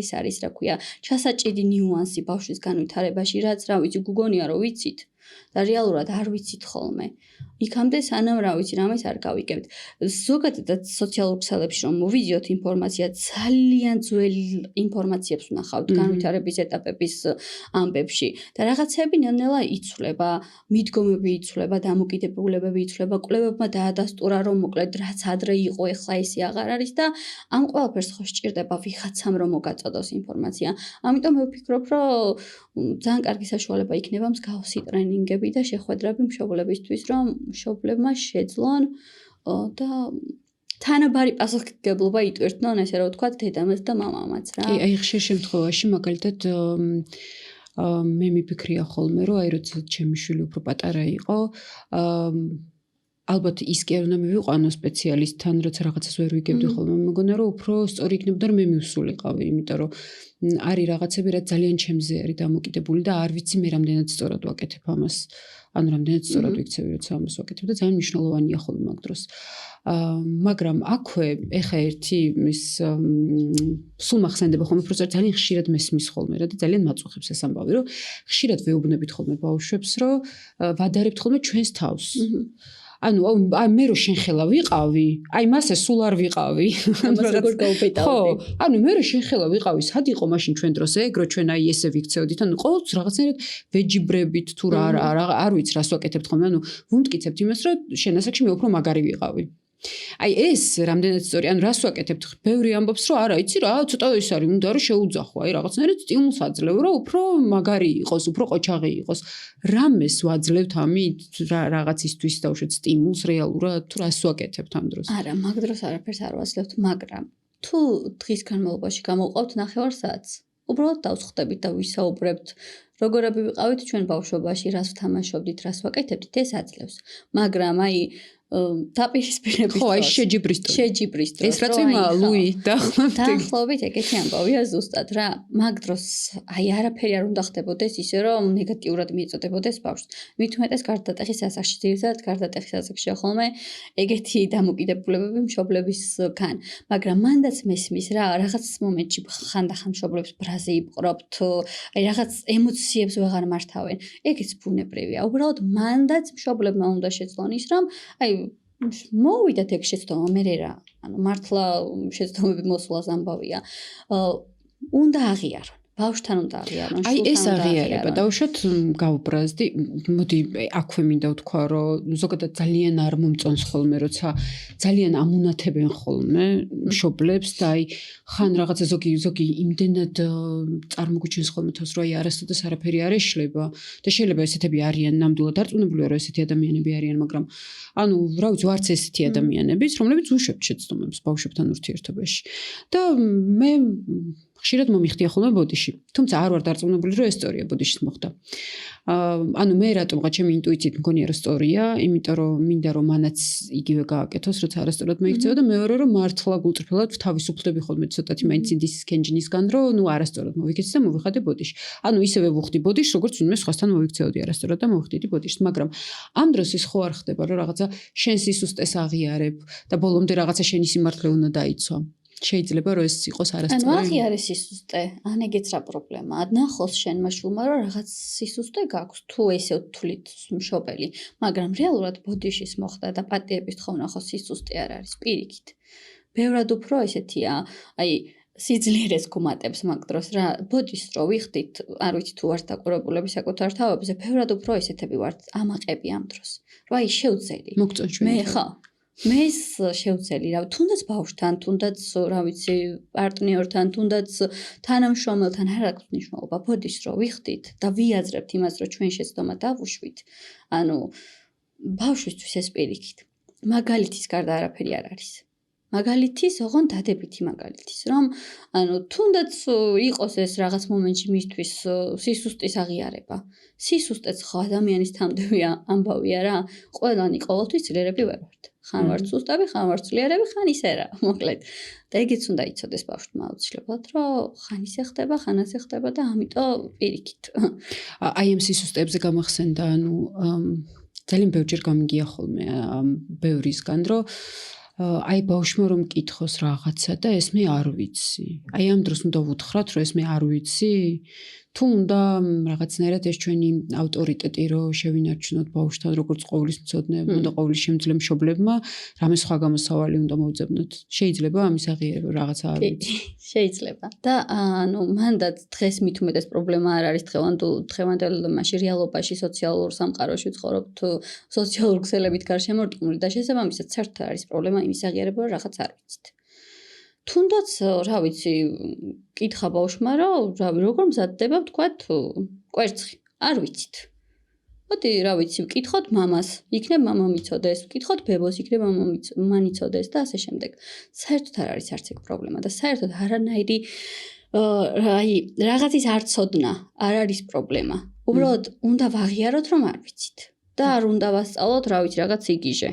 ეს არის, რა ქვია, ჩასაჭირი ნიუანსი ბავშვის განვითარებაში, რაც რა ვიცი, გუგონია რომ ვიცით და რეალურად არ ვიცით ხოლმე. იქამდე სანამ რა ვიცი, რამეს არ გავიგებთ. ზოგადად სოციალურ ქსელებში რომ მოვიდიოთ ინფორმაცია, ძალიან ძველი ინფორმაციებს ვნახავთ განვითარების ეტაპების ამბებში და რაღაცები ნელ-ნელა იცვლება, მიდგომები იცვლება, დამოკიდებულებები იცვლება, კვლევებმა დაადასტურა რომ მოკლედ რაც ადრე იყო, ეხლა ისე აღარ არის და ამ ყველაფერს ხო სჭირდება ვიღაცამ რომ მოგაწოდოს ინფორმაცია. ამიტომ მე ვფიქრობ, რომ ძალიან კარგი საშუალება იქნება მსგავსი ტრენინგები და შეხვედრები მშობლებისთვის, რომ მშობლებმა შეძლონ და თანაბარი პასუხისმგებლობა იტვირთნონ, ესე რომ ვთქვათ, დედამაც და მამამაც რა. აი ხშირ შემთხვევაში მაგალითად მე მიფიქრია ხოლმე რომ აი როცა ჩემი შვილი უფრო პატარა იყო ალბათ ის კი არ უნდა მივიყვანო სპეციალისტთან, როცა რაღაცას ვერ ვიგებდი ხოლმე. მეგონა რომ უფრო სწორი იქნებოდა რომ მე მივსულიყავი, იმიტომ რომ არის რაღაცები, რაც ძალიან ჩემზე არის დამოკიდებული და არ ვიცი მე რამდენად სწორად ვაკეთებ ამას. ანუ რამდენად სწორად ვიქცევი, როცა ამას ვაკეთებ და ძალიან მნიშვნელოვანია ხოლმე მაგ დროს. მაგრამ აქვე ეხა ერთი ის სულ მახსენდება ხოლმე, პროცესი ძალიან ხშირად მესმის ხოლმე რა და ძალიან მაწუხებს ეს ამბავი, რომ ხშირად ვეუბნებით ხოლმე ბავშვებს, რომ ვადარებთ ხოლმე ჩვენს თავს. ანუ მე რო შენ ხელა ვიყავი, აი მასე სულ არ ვიყავი. ამას როგორ გავუპეტავდი? ხო, ანუ მე რო შენ ხელა ვიყავი, სად იყო მაშინ ჩვენ დროს ეგ რო ჩვენ აი ესე ვიქცევდით, ანუ ყოველთვის რაღაცნაირად ვეჯიბრებით თუ რა არ ვიცი რას ვაკეთებთ ხოლმე, ანუ ვუმტკიცებთ იმას, რომ შენ ასაკში მე უფრო მაგარი ვიყავი. აი ეს რამდენად სწორი, ანუ რას ვაკეთებთ? ბევრი ამბობს, რომ არა, იცი რა, ცოტა ის არის, უნდა რომ შეუძახო, აი რაღაცნაირად სტიმულს აძლევ, რომ უფრო მაგარი იყოს, უფრო ყოჩაღი იყოს. რამეს ვაძლევთ ამით რაღაცისთვის დავუშვათ სტიმულს რეალურად, თუ რას ვაკეთებთ ამ დროს? არა, მაგ დროს არაფერს არ ვაძლევთ, მაგრამ თუ დღის განმავლობაში გამოვყავთ 9 საათს, უბრალოდ დავსხდებით და ვისაუბრებთ, როგორები ვიყავით ჩვენ ბავშვობაში, რას ვთამაშობდით, რას ვაკეთებდით, ეს აძლევს. მაგრამ აი დაპირისპირების ხო, აი შეჯიბრის დროს. შეჯიბრის დროს. ეს რაც იმა ლუი დაახლოებით ეგეთი ამბავია ზუსტად რა. მაგ დროს აი არაფერი არ უნდა ხდებოდეს ისე რომ ნეგატიურად მიეწოდებოდეს ბავშვს. მით უმეტეს გარდატეხის ასაკში, ძირითადად გარდატეხის ასაკშია ხოლმე ეგეთი დამოკიდებულებები მშობლებისგან. მაგრამ მანდაც მესმის რა, რაღაც მომენტში ხანდახან მშობლებს ბრაზე იპყრობთ, აი რაღაც ემოციებს ვეღარ მართავენ. ეგეც ბუნებრივია. უბრალოდ მანდაც მშობლებმა უნდა შეძლონ ის რომ აი მოვიდათ ეგ შეცდომა მე რა ანუ მართლა შეცდომები მოსვლას ამბავია უნდა აღიარონ ბავშვთან უნდა აღიარონ აი ეს აღიარება დავუშვათ გავუბრაზდი მოდი აქვე მინდა ვთქვა რომ ზოგადად ძალიან არ მომწონს ხოლმე როცა ძალიან ამუნათებენ ხოლმე მშობლებს და აი ხან რაღაცა ზოგი იმდენად წარმოგვიჩენს ხოლმე თავს რომ აი არასოდეს არაფერი არ ეშლება და შეიძლება ესეთები არიან ნამდვილად დარწმუნებულია რომ ესეთი ადამიანები არიან მაგრამ ანუ რა ვიცი ვარც ესეთი ადამიანებიც რომლებიც უშვებთ შეცდომებს ბავშვებთან ურთიერთობაში და მე ხშირად მომიხდია ხოლმე ბოდიში. თუმცა არ ვარ დარწმუნებული რომ ეს სწორია ბოდიშის მოხდა. ანუ მე რატომღაც ჩემი ინტუიციით მგონია რომ სწორია, იმიტომ რომ მინდა რომ მანაც იგივე გააკეთოს, როცა არასწორად მოიქცევა და მეორე რომ მართლა გულწრფელად თავისუფლდები ხოლმე ცოტათი მაინც ინდის კენჯინისგან რომ ნუ არასწორად მოვიქეცი და მოვიხადე ბოდიში. ანუ ისევე ვუხდი ბოდიშს, როგორც ვინმე სხვასთან მოვიქცეოდი არასწორად და მოვხდიდი ბოდიშს, მაგრამ ამ დროს ის ხო არ ხდება რომ რაღაცა შენ სისუსტეს აღიარებ და ბოლომდე რაღაცა შენი სიმართლე უნდა დაიცვა. შეიძლება რომ ეს იყოს არასწორი. ანუ აღიარე სისუსტე, ან ეგეც რა პრობლემაა. ნახოს შენმა შულმა რომ რაღაც სისუსტე გაქვს, თუ ესე ვთვლით მშობელი, მაგრამ რეალურად ბოდიშის მოხდა და პატიების თხოვნ ახოს სისუსტე არ არის პირიქით. ბევრად უფრო ესეთია, აი სიძლიერეს გუმატებს მაგ დროს რა, ბოდიშს რო ვიხდით, არ ვიცი თუ ვართ დაკვირვებულები საკუთარ თავებზე, ბევრად უფრო ესეთები ვართ ამაყები ამ დროს. რა აი შევძელი. მოგწონს ჩვენ. მე ხო მე შევძელი რა თუნდაც ბავშვთან თუნდაც რა ვიცი პარტნიორთან თუნდაც თანამშრომელთან არ აქვს მნიშვნელობა ბოდიშს რო ვიხდით და ვიაზრებთ იმას რომ ჩვენ შეცდომა დავუშვით ანუ ბავშვისთვის ეს პირიქით მაგალითის გარდა არაფერი არ არის მაგალითის ოღონდ დადებითი მაგალითის რომ ანუ თუნდაც იყოს ეს რაღაც მომენტში მისთვის სისუსტის აღიარება სისუსტეც ხო ადამიანის თამდევი ამბავია რა ყველანი ყოველთვის ძლიერები ვერ ვართ ხან ვართ სუსტები, ხან ვართ ძლიერები, ხან ისე რა, მოკლედ. და ეგეც უნდა იცოდეს ბავშვმა აუცილებლად, რომ ხან ისე ხდება, ხან ასე ხდება და ამიტომ პირიქით. აი ამ სისუსტეებზე გამახსენდა, ანუ ძალიან ბევრჯერ გამიგია ხოლმე ბევრისგან, რომ აი ბავშვმა რომ მკითხოს რაღაცა და ეს მე არ ვიცი. აი ამ დროს უნდა ვუთხრათ, რომ ეს მე არ ვიცი. თუ უნდა რაღაცნაირად ეს ჩვენი ავტორიტეტი რო შევინარჩუნოთ ბავშვთან როგორც ყოვლის მცოდნე, უნდა ყოვლის შემძლე მშობლებმა რამე სხვა გამოსავალი უნდა მოვძებნოთ. შეიძლება ამის აღიარება რაღაცა არ ვიცი. შეიძლება. და ანუ მანდაც დღეს მით უმეტეს პრობლემა არ არის დღევანდელ მაშინ რეალობაში სოციალურ სამყაროში ვცხოვრობთ, სოციალურ ქსელებით გარშემორტყმული და შესაბამისად საერთოდ არ არის პრობლემა იმის აღიარება რომ რაღაც არ ვიცით. თუნდაც რა ვიცი კითხა ბავშვმა რომ როგორ მზადდება ვთქვათ კვერცხი არ ვიცით მოდი რა ვიცი ვკითხოთ მამას იქნებ მამა მიცოდეს ვკითხოთ ბებოს იქნებ მან იცოდეს და ასე შემდეგ საერთოდ არ არის არც ეგ პრობლემა და საერთოდ არანაირი აი რაღაცის არ ცოდნა არ არის პრობლემა. უბრალოდ უნდა ვაღიაროთ რომ არ ვიცით და არ უნდა ვასწავლოთ რა ვიცი რაღაც იგიჟე.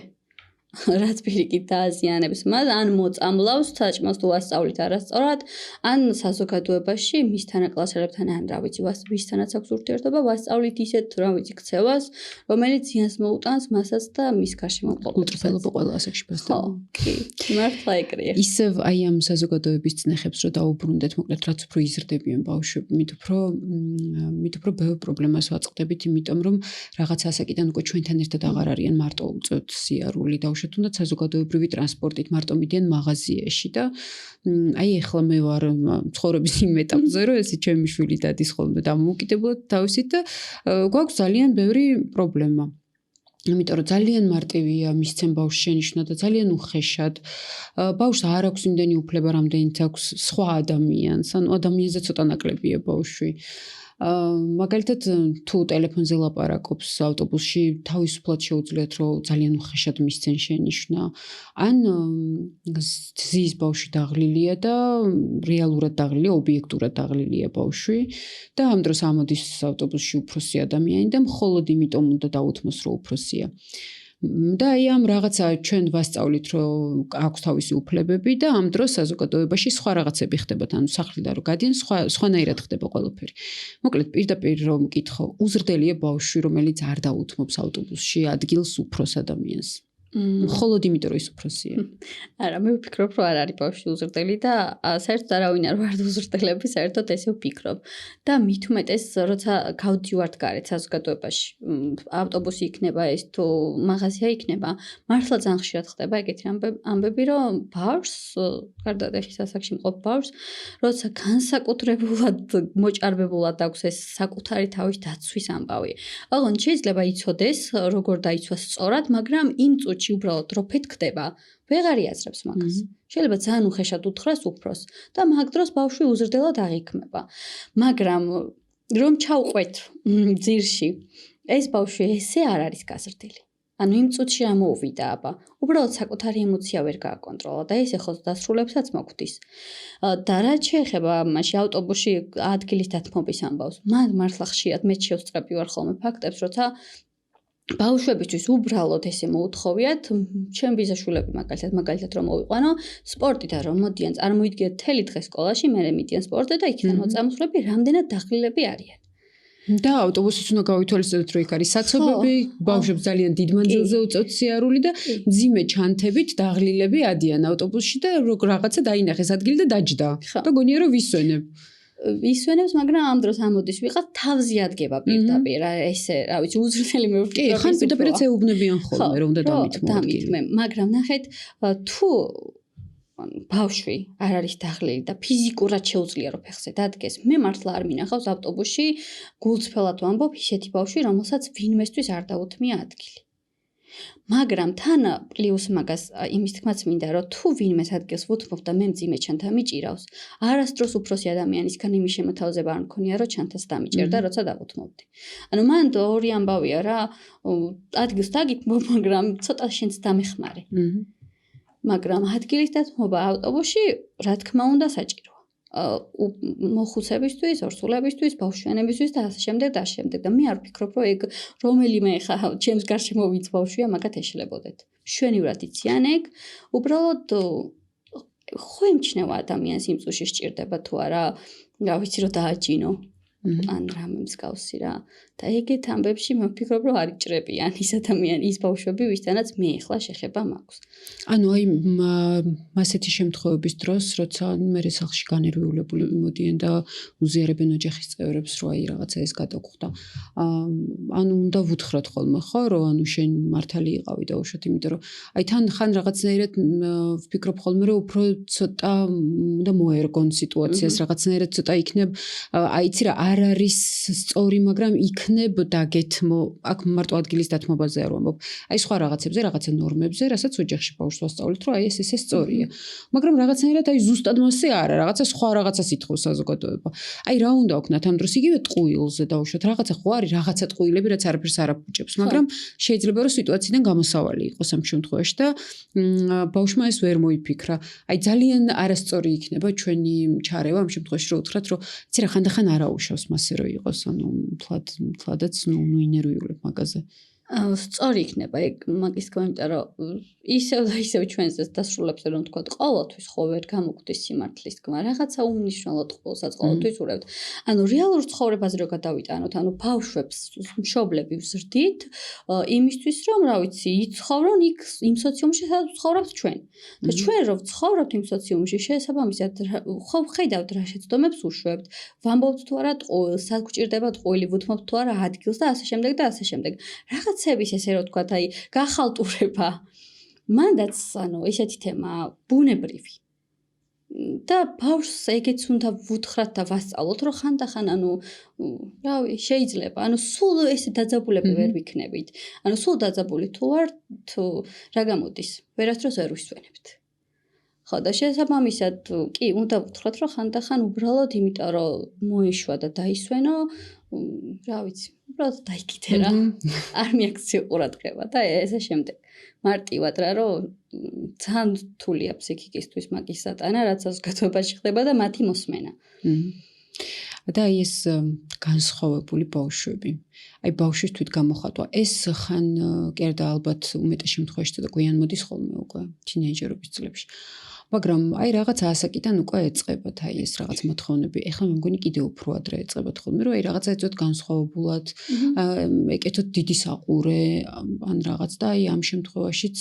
რაც პირიქით დააზიანებს მას, ან მოწამლავს საჭმელს თუ ვასწავლით არასწორად, ან საზოგადოებაში მის თანაკლასელებთან ან რა ვიცი, ვისთანაც აქვს ურთიერთობა, ვასწავლით ისეთ რა ვიცი ქცევას, რომელიც ზიანს მოუტანს მასაც და მის გარშემო მკურნალობა ყველა ასაკში ფასდება. კი, მართლა ეგრეა. ისევ აი ამ საზოგადოების წნეხებს რო დაუბრუნდეთ, მოკლედ რაც უფრო იზრდებიან ბავშვები, მით უფრო ბევრ პრობლემას ვაწყდებით, იმიტომ რომ რაღაც ასაკიდან უკვე ჩვენთან ერთად აღარ არიან მარტო უწევთ სიარული და თუნდაც საზოგადოებრივი ტრანსპორტით მარტო მიდიან მაღაზიაში და აი ეხლა მე ვარ ცხოვრების იმ ეტაპზე რომ ესე ჩემი შვილი დადის ხოლმე დამოუკიდებლად თავისით და გვაქვს ძალიან ბევრი პრობლემა. იმიტომ რომ ძალიან მარტივია მისცემ ბავშვს შენიშვნა და ძალიან უხეშად ბავშვს არ აქვს იმდენი უფლება რამდენიც აქვს სხვა ადამიანს, ანუ ადამიანზე ცოტა ნაკლებია ბავშვი. მაგალითად თუ ტელეფონზე ლაპარაკობს ავტობუსში თავისუფლად შეუძლიათ რომ ძალიან უხეშად მისცენ შენიშვნა ან ზის ბავშვი დაღლილია და რეალურად დაღლილია ობიექტურად დაღლილია ბავშვი და ამ დროს ამოდის ავტობუსში უფროსი ადამიანი და მხოლოდ იმიტომ უნდა დაუთმოს რომ უფროსია და აი ამ რაღაცა ჩვენ ვასწავლით რომ აქვს თავისი უფლებები და ამ დროს საზოგადოებაში სხვა რაღაცები ხდებათ ანუ სახლიდან რომ გადიან სხვანაირად ხდება ყველაფერი. მოკლედ პირდაპირ რომ მკითხო, უზრდელია ბავშვი რომელიც არ დაუთმობს ავტობუსში ადგილს უფროს ადამიანს. მხოლოდ იმიტომ რომ ის უფროსია. არა, მე ვფიქრობ რომ არ არის ბავშვი უზრდელი და საერთოდ არავინ არ ვართ უზრდელები, საერთოდ ესე ვფიქრობ. და მით უმეტეს როცა გავდივართ გარეთ საზოგადოებაში, ავტობუსი იქნება ეს თუ მაღაზია იქნება, მართლა ძალიან ხშირად ხდება ეგეთი ამბები, რომ ბავშვს, გარდატეხის ასაკში მყოფ ბავშვს, როცა განსაკუთრებულად მოჭარბებულად აქვს ეს საკუთარი თავის დაცვის ამბავი. ოღონდ შეიძლება იცოდეს, როგორ დაიცვა სწორად, მაგრამ იმ უბრალოდ რო ფეთქდება, ვეღარ იაზრებს მაგას. შეიძლება ძალიან უხეშად უთხრას უფროს და მაგ დროს ბავშვი უზრდელად აღიქმება. მაგრამ რომ ჩავყვეთ ძირში, ეს ბავშვი ესე არ არის გაზრდილი. ანუ იმ წუთში ამოუვიდა აბა, უბრალოდ საკუთარი ემოცია ვერ გააკონტროლა და ეს ეხოს დასრულებსაც მოგვდის. და რაც შეეხება მაშინ ავტობუსში ადგილის დათმობის ამბავს, მართლა ხშირად მე შევსწრები ვარ ხოლმე ფაქტებს, როცა ბავშვებისთვის უბრალოდ ესე მოუთხოვიათ, ჩემ ბიძაშვილები მაგალითად რომ მოვიყვანო, სპორტიდან რომ მოდიან, წარმოიდგინეთ მთელი დღე სკოლაში, მერე მიდიან სპორტზე და იქიდან მოწამსვლები რამდენად დაღლილები არიან. და ავტობუსიც უნდა გავითვალისწინოთ, რომ იქ არის საცობები, ბავშვებს ძალიან დიდ მანძილზე უწევთ სიარული და მძიმე ჩანთებით დაღლილები ადიან ავტობუსში და რაღაცა დაინახეს ადგილი და დაჯდა. და გონია რომ ვისვენებ. ისვენებს, მაგრამ ამ დროს ამოდის ვიღაც თავზე ადგება პირდაპირ, ესე, რა ვიცი, უზრდელი მე ვფიქრობ. კი, ხან პირდაპირაც ეუბნებიან ხოლმე, რომ უნდა დამითმო. მაგრამ ნახეთ, თუ ბავშვი არ არის დაღლილი და ფიზიკურად შეუძლია რომ ფეხზე დადგეს, მე მართლა არ მინახავს ავტობუსში გულწრფელად ვამბობ ისეთი ბავშვი, რომელსაც ვინმესთვის არ დაუთმია ადგილი. მაგრამ თან პლუს მაგას იმის თქმაც მინდა, რომ თუ ვინმეს ადგილს ვუთმობ და მე მძიმე ჩანთა მიჭირავს, არასდროს უფროსი ადამიანისგან იმის შემოთავაზება არ მქონია, რომ ჩანთას დამიჭერდა, როცა დავუთმობდი. ანუ მან ორი ამბავია რა, ადგილს დაგითმობ, მაგრამ ცოტა შენც დამეხმარე. მაგრამ ადგილის დათმობა ავტობუსში, რა თქმა უნდა, საჭიროა. მოხუცებისთვის, ორსულებისთვის, ბავშვიანებისთვის და ასე შემდეგ და ასე შემდეგ. და მე არ ვფიქრობ, რომ ეგ რომელიმე ხა ჩემს გარშემო ვინც ბავშვია, მაგათ ეშლებოდეთ. შვენივრად იციან ეგ, უბრალოდ ხო ემჩნევა ადამიანს იმ წუთში სჭირდება თუ არა, რა ვიცი რომ დააჯინო. ან რამე მსგავსი რა. და ეგეთ ამბებში მე ვფიქრობ, რომ არ იჭრებიან ის ადამიანი, ის ბავშვები, ვისთანაც მე ახლა შეხება მაქვს. ანუ აი ასეთი შემთხვევების დროს, როცა მე სახლში განერვიულებულები მოდიან და უზიარებენ ოჯახის წევრებს, რომ აი რაღაცა ეს გადაგხვდა. ანუ უნდა ვუთხრათ ხოლმე, ხო, რომ ანუ შენ მართალი იყავი და უშოთ, იმიტომ რომ აი თან ხან რაღაცნაირად ვფიქრობ ხოლმე, რომ უფრო ცოტა უნდა მოერგონ სიტუაციას, რაღაცნაირად ცოტა იქნებ, აი იცი რა, არ არის სწორი, მაგრამ იქ გახნებ და გეთმო, აქ მარტო ადგილის დათმობაზე არ ვამბობ. აი სხვა რაღაცებზე, რაღაცა ნორმებზე, რასაც ოჯახში ბავშვს ვასწავლით, რომ აი ეს სწორია. მაგრამ რაღაცნაირად აი ზუსტად მასე არა, რაღაცა სხვა რაღაცას ითხოვს საზოგადოება. აი რა უნდა ვქნათ ამ დროს იგივე ტყუილზე დავუშვათ, რაღაცა ხო არის, რაღაცა ტყუილები, რაც არაფერს არ აფუჭებს, მაგრამ შეიძლება რომ სიტუაციიდან გამოსავალი იყოს ამ შემთხვევაში და ბავშვმა ეს ვერ მოიფიქრა. აი ძალიან არასწორი იქნება ჩვენი ჩარევა ამ შემთხვევაში რომ უთხრათ, რომ იცი რა ხანდახან არ აუშავს მასე რომ იყოს, ანუ თლადაც ნუ ინერვიულებ მაგაზე. სწორი იქნება ეგ მაგის თქმა, იმიტომ რომ ისევ და ისევ ჩვენზეც დასრულებს რომ თქვა ყოველთვის ხო ვერ გამოგვდის სიმართლის თქმა, რაღაცა უმნიშვნელოდ ყოველსაც ყოველთვის ურევთ. ანუ რეალურ ცხოვრებაზე რო გადავიტანოთ, ანუ ბავშვებს მშობლები ვზრდით იმისთვის რომ რა ვიცი, იცხოვრონ იქ იმ სოციუმში, სადაც ცხოვრობთ ჩვენ. და ჩვენ რო ვცხოვრობთ იმ სოციუმში, შესაბამისად ხო ხედავთ რა შეცდომებს უშვებთ, ვამბობთ თუ არა ტყუილს, სად გვჭირდება ტყუილი, ვუთმობთ თუ არა ადგილს და ასე შემდეგ და ასე შემდეგ. რაღაცების ესე რომ თქვა, აი გახალტურება მანდაც ანუ ესეთი თემა ბუნებრივი. და ბავშვს ეგეც უნდა ვუთხრათ და ვასწავლოთ, რომ ხანდახან ანუ რავი, შეიძლება, ანუ სულ ესე დაძაბულები ვერ ვიქნებით. ანუ სულ დაძაბული თუ ვართ, რა გამოდის? ვერასდროს ვერ ვისვენებთ. ხო და შესაბამისად კი უნდა ვუთხრათ, რომ ხანდახან უბრალოდ იმიტომ რომ მოიშვა და დაისვენო, რა ვიცი, უბრალოდ დაიკიდე რა. არ მიაქციო ყურადღება და ესე შემდეგ. მარტივად რა რომ ძალიან რთულია ფსიქიკისთვის მაგის სატანა, რაც საზოგადოებაში ხდება და მათი მოსმენა. და აი ეს განსხვავებული ბავშვები. აი ბავშვის თვით გამოხატვა. ეს ხან კერდა ალბათ უმეტეს შემთხვევაში და გვიან მოდის ხოლმე უკვე თინეიჯერობის წლებში. მაგრამ აი რაღაც ასაკიდან უკვე ეწყებათ აი ეს რაღაც მოთხოვნები. ეხლა მე მგონი კიდევ უფრო ადრე ეწყებათ ხოლმე, რომ აი რაღაცა ეცოთ განსხვავებულად, ეკეთოთ დიდი საყურე, ან რაღაც და აი ამ შემთხვევაშიც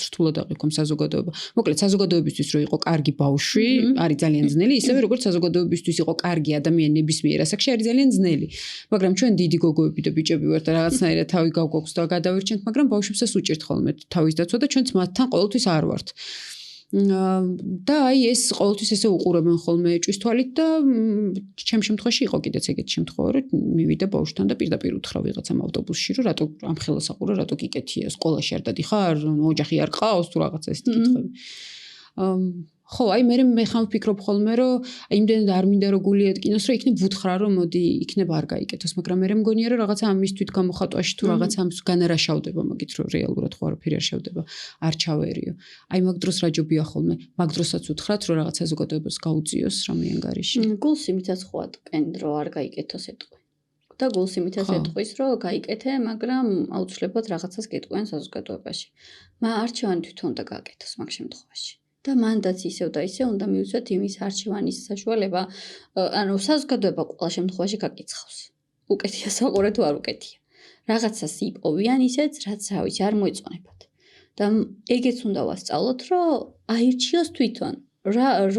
რთულად აყიქვამ საზოგადოება. მოკლედ საზოგადოებისთვის რომ იყო კარგი ბავშვი, არის ძალიან ძნელი, ისევე როგორც საზოგადოებისთვის იყო კარგი ადამიანი ნებისმიერ ასაკში არის ძალიან ძნელი. მაგრამ ჩვენ დიდი გოგოები და ბიჭები ვართ და რაღაცნაირად თავი გავგვაქვს და გადავირჩენთ, მაგრამ ბავშვებსაც უჭირთ ხოლმე თავის დაცვა და ჩვენც მათთან ყოველთვის არ ვართ. და აი ეს ყოველთვის ესე უყურებენ ხოლმე ეჭვის თვალით და ჩემ შემთხვევაში იყო კიდეც ეგეთი შემთხვევა, რომ მივიდა ბავშვთან და პირდაპირ უთხრა ვიღაცამ ავტობუსში, რომ რატო ამ ხელას აყურე, რატო გიკეთია, სკოლაში არ დადიხარ, ოჯახი არ ყავს თუ რაღაცა ესეთი კითხვები. ხო, აი მე ხან ვფიქრობ ხოლმე, რომ იმდენად არ მინდა რომ გული ეტკინოს, რომ იქნებ ვუთხრა, რომ მოდი, იქნებ არ გაიკეთოს, მაგრამ მე მგონია, რომ რაღაცა ამის თვით გამოხატვაში თუ რაღაცა ამის განარაშავდება, მაგით რომ რეალურად ხო არაფერი არ შევდება, არ ჩავერიო. აი მაგ დროს რა ჯობია ხოლმე, მაგ დროსაც უთხრათ, რომ რაღაც საზოგადოებას გაუწიოს რამე ანგარიში. გულს იმითაც ხო ატყენ, რომ არ გაიკეთოს ეტყვი. და გულს იმითაც ეტყვის, რომ გაიკეთე, მაგრამ აუცილებლად რაღაცას გეტყვიან საზოგადოებაში. არჩევანი თვითონ უნდა გააკეთოს მაგ შემთხვევაში. და მანდაც ისევ და ისევ უნდა მივიცოთ იმის არჩევანის საშუალება, ანუ საზოგადოება ყველა შემთხვევაში გაკიცხავს. უკეთია საყურე თუ არ უკეთია. რაღაცას იპოვიან ისეც, რაც რა ვიცი, არ მოეწონებათ. და ეგეც უნდა ვასწავლოთ, რომ აირჩიოს თვითონ.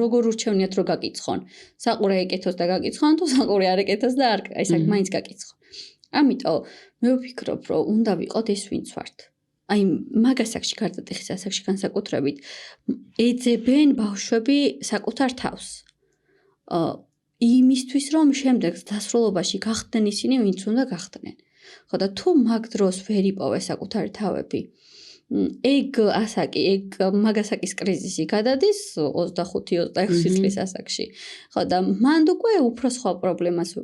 როგორ ურჩევნიათ რომ გაკიცხონ. საყურე ეკეთოს და გაკიცხონ, თუ საყურე არ ეკეთოს და არ მაინც გაკიცხონ. ამიტომ მე ვფიქრობ, რომ უნდა ვიყოთ ეს ვინც ვართ. აი მაგ ასაკში, გარდატეხის ასაკში განსაკუთრებით, ეძებენ ბავშვები საკუთარ თავს. იმისთვის, რომ შემდეგ დასრულობაში გახდნენ ისინი, ვინც უნდა გახდნენ. ხო და თუ მაგ დროს ვერ იპოვეს საკუთარი თავები, ეგ ასაკი, მაგ ასაკის კრიზისი გადადის 25-26 წლის ასაკში. ხო და მანდ უკვე უფრო სხვა პრობლემას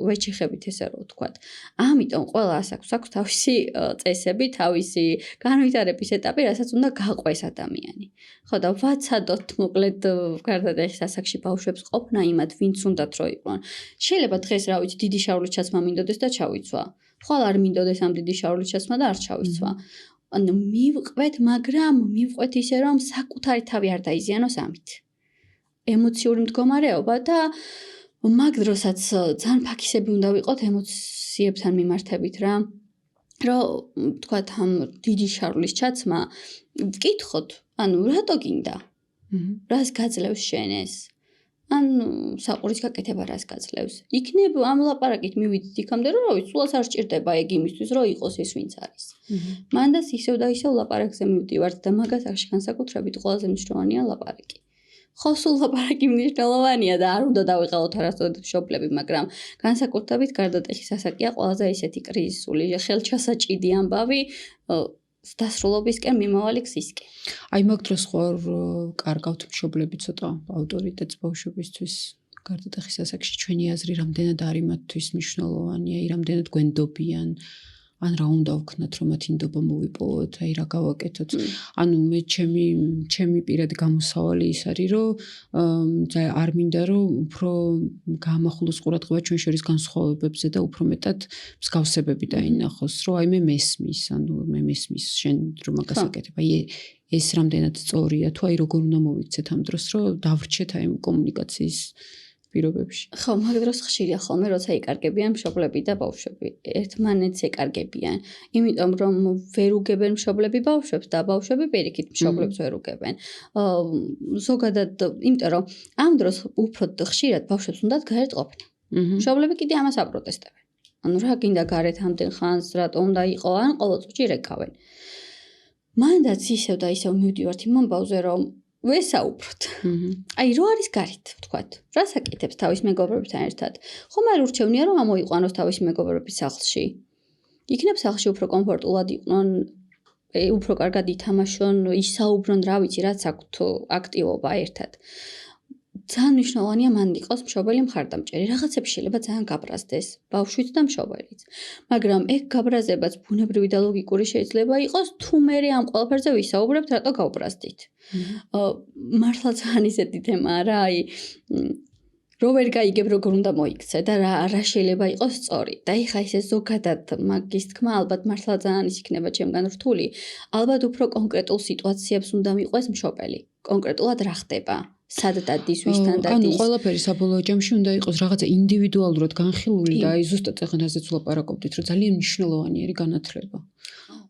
ვეჩიხებით ესე რომ ვთქვათ. ამიტომ ყველა ასაკს აქვს თავისი წესები, თავისი განვითარების ეტაპი, რასაც უნდა გაყვეს ადამიანი. ხო და ვაცადოთ მოკლედ გარდატეხის ასაკში ბავშვებს ყოფნა იმათ, ვინც უნდათ რომ იყვნენ. შეიძლება დღეს რა ვიცი, დიდი შარული ჩაცმა მინდოდეს და ჩავიცვა. ხვალ არ მინდოდეს ამ დიდი შარული ჩაცმა და არ ჩავიცვა. ანუ მივყვეთ, მაგრამ მივყვეთ ისე რომ საკუთარი თავი არ დაიზიანოს ამით. ემოციური მდგომარეობა და მაგ დროსაც ძალიან ფაქისები უნდა ვიყოთ ემოციებთან მიმართებით რა. რომ თქვათ ამ დიდი შარულის ჩაცმა ვკითხოთ, ანუ რატო გინდა? რას გაძლევს შენ ეს? ან საყურის გაკეთება რას გაძლევს? იქნებ ამ ლაპარაკით მივიდით იქამდე, რომ რავი, სულაც არ სჭირდება ეგ იმისთვის, რომ იყოს ეს ვინც არის. მანდაც ისევ და ისევ ლაპარაკზე მივდივართ და მაგას აქში განსაკუთრებით ყველაზე მნიშვნელოვანია ლაპარაკი. ხო, სულ ლაპარაკი მნიშვნელოვანია და არ უნდა დავიყავოთ არასდროს მშობლები, მაგრამ განსაკუთრებით გარდატეხის ასაკია ყველაზე ისეთი კრიზისული, ხელჩასაჭიდი ამბავი დასრულობისკენ მიმავალი გზისკენ. აი მაგ დროს ხوار კარგავთ მშობლები ცოტა ავტორიტეტს ბავშვებისთვის გარდატეხის ასაკში ჩვენი აზრი რამდენად არის მათთვის მნიშვნელოვანია, რამდენად გვენდობიან ან რა უნდა ვქნათ რომ მათი ნდობა მოვიპოვოთ, აი რა გავაკეთოთ. ანუ მე ჩემი პირადი გამოსავალი ის არის რომ არ მინდა რომ უფრო გამახულოს ყურადღება ჩვენ შორის განსხვავებებზე და უფრო მეტად მსგავსებები დაინახოს, რომ აი მე მესმის შენ რომ მაგას აკეთებ. აი ეს რამდენად სწორია თუ აი როგორ უნდა მოვიქცეთ ამ დროს რომ დავრჩეთ აი კომუნიკაციის პირობებში. ხო, მაგ დროს ხშირია ხოლმე, როცა იკარგებიან მშობლები და ბავშვები. ერთმანეთს ეკარგებიან, იმიტომ რომ ვერ უგებენ მშობლები ბავშვებს და ბავშვები პირიქით მშობლებს ვერ უგებენ. ზოგადად, იმიტომ რომ ამ დროს უფრო ხშირად ბავშვებს უნდათ გარეთ ყოფნა. მშობლები კიდე ამას აპროტესტებენ. ანუ რა გინდა გარეთ ამდენ ხანს, რატო უნდა იყო, ან ყოველწუთი რეკავენ. მანდაც ისევ და ისევ მივდივართ იმ ამბავზე, რომ ვესაუბროთ. აი რო არის გარეთ, ვთქვათ. რას აკეთებს თავის მეგობრებთან ერთად? ხომ არ ურჩევნია რომ ამოიყვანოს თავის მეგობრები სახლში? იქნებ სახლში უფრო კომფორტულად იყვნენ, უფრო კარგად ითამაშონ, ისაუბრონ, რა ვიცი, რაც აქვთ აქტივობა ერთად. ძალიან მნიშვნელოვანია მან იყოს მშობელი მხარდამჭერი. რაღაცები შეიძლება ძალიან გაბრაზდეს, ბავშვიც და მშობელიც. მაგრამ ეგ გაბრაზებაც ბუნებრივი და ლოგიკური შეიძლება იყოს, თუ მე ამ ყველაფერზე ვისაუბრებთ, რატო გავბრაზდით. მართლა ძალიან ისეთი თემაა რა, აი რო ვერ გაიგებ როგორ უნდა მოიქცე და რა შეიძლება იყოს სწორი. და ეხა ესე ზოგადად მაგის თქმა ალბათ მართლა ძალიან ის იქნება ჩემგან რთული. ალბათ უფრო კონკრეტულ სიტუაციებს უნდა მიყვეს მშობელი. კონკრეტულად რა ხდება? სად დადის, ვისთან დადის? ანუ ყველაფერი საბოლოო ჯამში უნდა იყოს რაღაცა ინდივიდუალურად განხილული და აი ზუსტად ახლა ასეც ვლაპარაკობდით, რომ ძალიან მნიშვნელოვანი არის განათლება.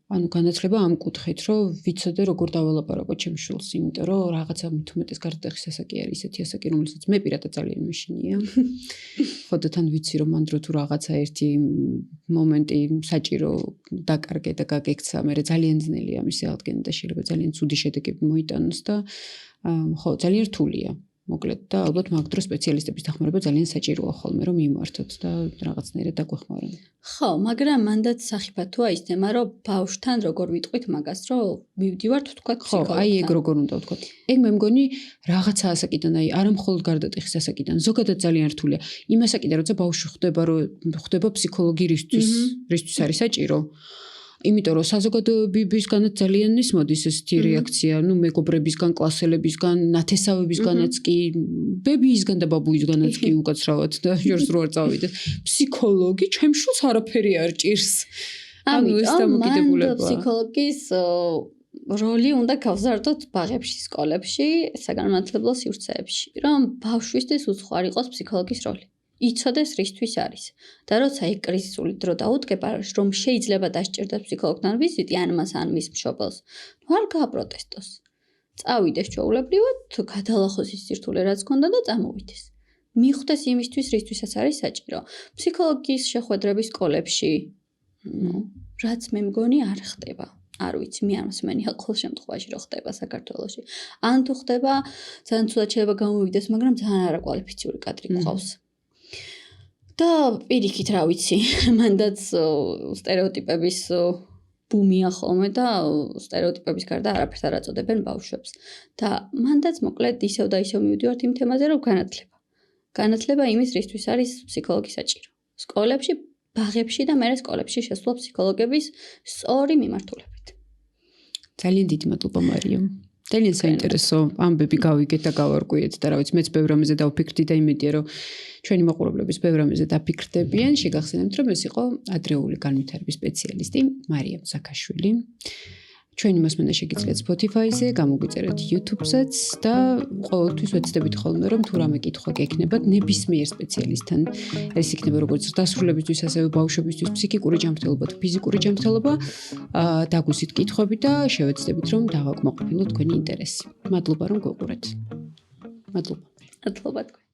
ანუ განათლება ამ კუთხით, რომ ვიცოდე როგორ დაველაპარაკო ჩემს შვილს, იმიტომ რომ რაღაცა მithumetes გარდატეხის ასაკი არის ისეთი ასაკი, რომელსაც მე პირადად ძალიან მეშინია. ხოდა თან ვიცი რომ მანდრო თუ რაღაცა ერთი მომენტი საჭირო დაკარგე და გაგექცა, მე ძალიან ძნელია მის აღდგენა და შეიძლება ძალიან ცუდი შედეგები მოიტანოს და ხო, ძალიან რთულია. მოკლედ და ალბათ მაგ დროს სპეციალისტების დახმარება ძალიან საჭიროა ხოლმე რომ მიმართოთ და რაღაცნაირად დაგვეხმარონ. ხო, მაგრამ მანდაც სახიფათოა ის თემა, რომ ბავშვთან როგორ ვიტყვით მაგას, რომ მივდივართ ვთქვათ ფსიქოლოგთან. ხო, აი ეგ როგორ უნდა ვთქვათ. ეგ მე მგონი რაღაცა ასაკიდან, აი არა მხოლოდ გარდატეხის ასაკიდან, ზოგადად ძალიან რთულია. იმ ასაკიდან, როცა ბავშვი ხვდება ფსიქოლოგი რისთვის არის საჭირო. იმიტომ რომ საზოგადოებისგანაც ძალიან ისმოდის ესეთი რეაქცია, ნუ მეგობრებისგან, კლასელებისგან, ნათესავებისგანაც კი, ბებიისგან და ბაბუისგანაც კი უკაცრავად და შორს რო არ წავიდეთ. ფსიქოლოგი ჩემს შულს არაფერი არ ჭირს. ანუ ეს დამოკიდებულება. ფსიქოლოგის როლი უნდა გავზარდოთ ბაღებში, სკოლებში, საგანმანათლებლო სივრცეებში, რომ ბავშვისთვის უცხოარ იყოს ფსიქოლოგის როლი. იცოდეს რისთვის არის. და როცა ეგ კრიზისული დრო დაუდგება, რომ შეიძლება დასჭირდეს ფსიქოლოგთან ვიზიტი ან მას ან მის მშობელს, არ გააპროტესტოს. წავიდეს ჩვეულებრივად, გადალახოს ის სირთულე რაც ჰქონდა და წამოვიდეს. მიხვდეს იმისთვის, რისთვისაც არის საჭირო. ფსიქოლოგიის შეხვედრების სკოლებში, რაც მე მგონი არ ხდება. არ ვიცი, მე არ მსმენია ყოველ შემთხვევაში რო ხდება საქართველოში. ან თუ ხდება, ძალიან ცუდად შეიძლება გამოვიდეს, მაგრამ ძალიან არაკვალიფიციური კადრი გვყავს. და პირიქით რა ვიცი, მანდაც სტერეოტიპების ბუმია ხოლმე და სტერეოტიპების გარდა არაფერს არ აწოდებენ ბავშვებს. და მანდაც მოკლედ ისევ და ისევ მივდივართ იმ თემაზე, რომ განათლება. განათლება იმის რისთვის არის ფსიქოლოგი საჭირო. სკოლებში, ბაღებში და მერე სკოლებში შესვლა ფსიქოლოგების სწორი მიმართულებით. ძალიან დიდი მადლობა მარიამ. ძალიან საინტერესო ამბები გავიგეთ და გავარკვიეთ და რა ვიცი, მეც ბევრ რამეზე დავფიქრდი და იმედია რომ ჩვენი მაყურებლების ბევრ რამეზე დაფიქრდებიან. შეგახსენებთ რომ ეს იყო ადრეული განვითარების სპეციალისტი მარიამ ზაქაშვილი. ჩვენი მოსმენა შეგიძლიათ Spotify-ზე, გამოგვიწერეთ YouTube-ზეც და ყოველთვის ვეცდებით ხოლმე რომ თუ რამე კითხვა გექნებათ ნებისმიერ სპეციალისტთან. ეს იქნება როგორც დასრულებისთვის, ასევე ბავშვებისთვის ფსიქიკური ჯანმრთელობა თუ ფიზიკური ჯანმრთელობა, დაგვისვით კითხვები და შევეცდებით რომ დავაკმაყოფილოთ თქვენი ინტერესი. მადლობა რომ გვიყურეთ. მადლობა. მადლობა.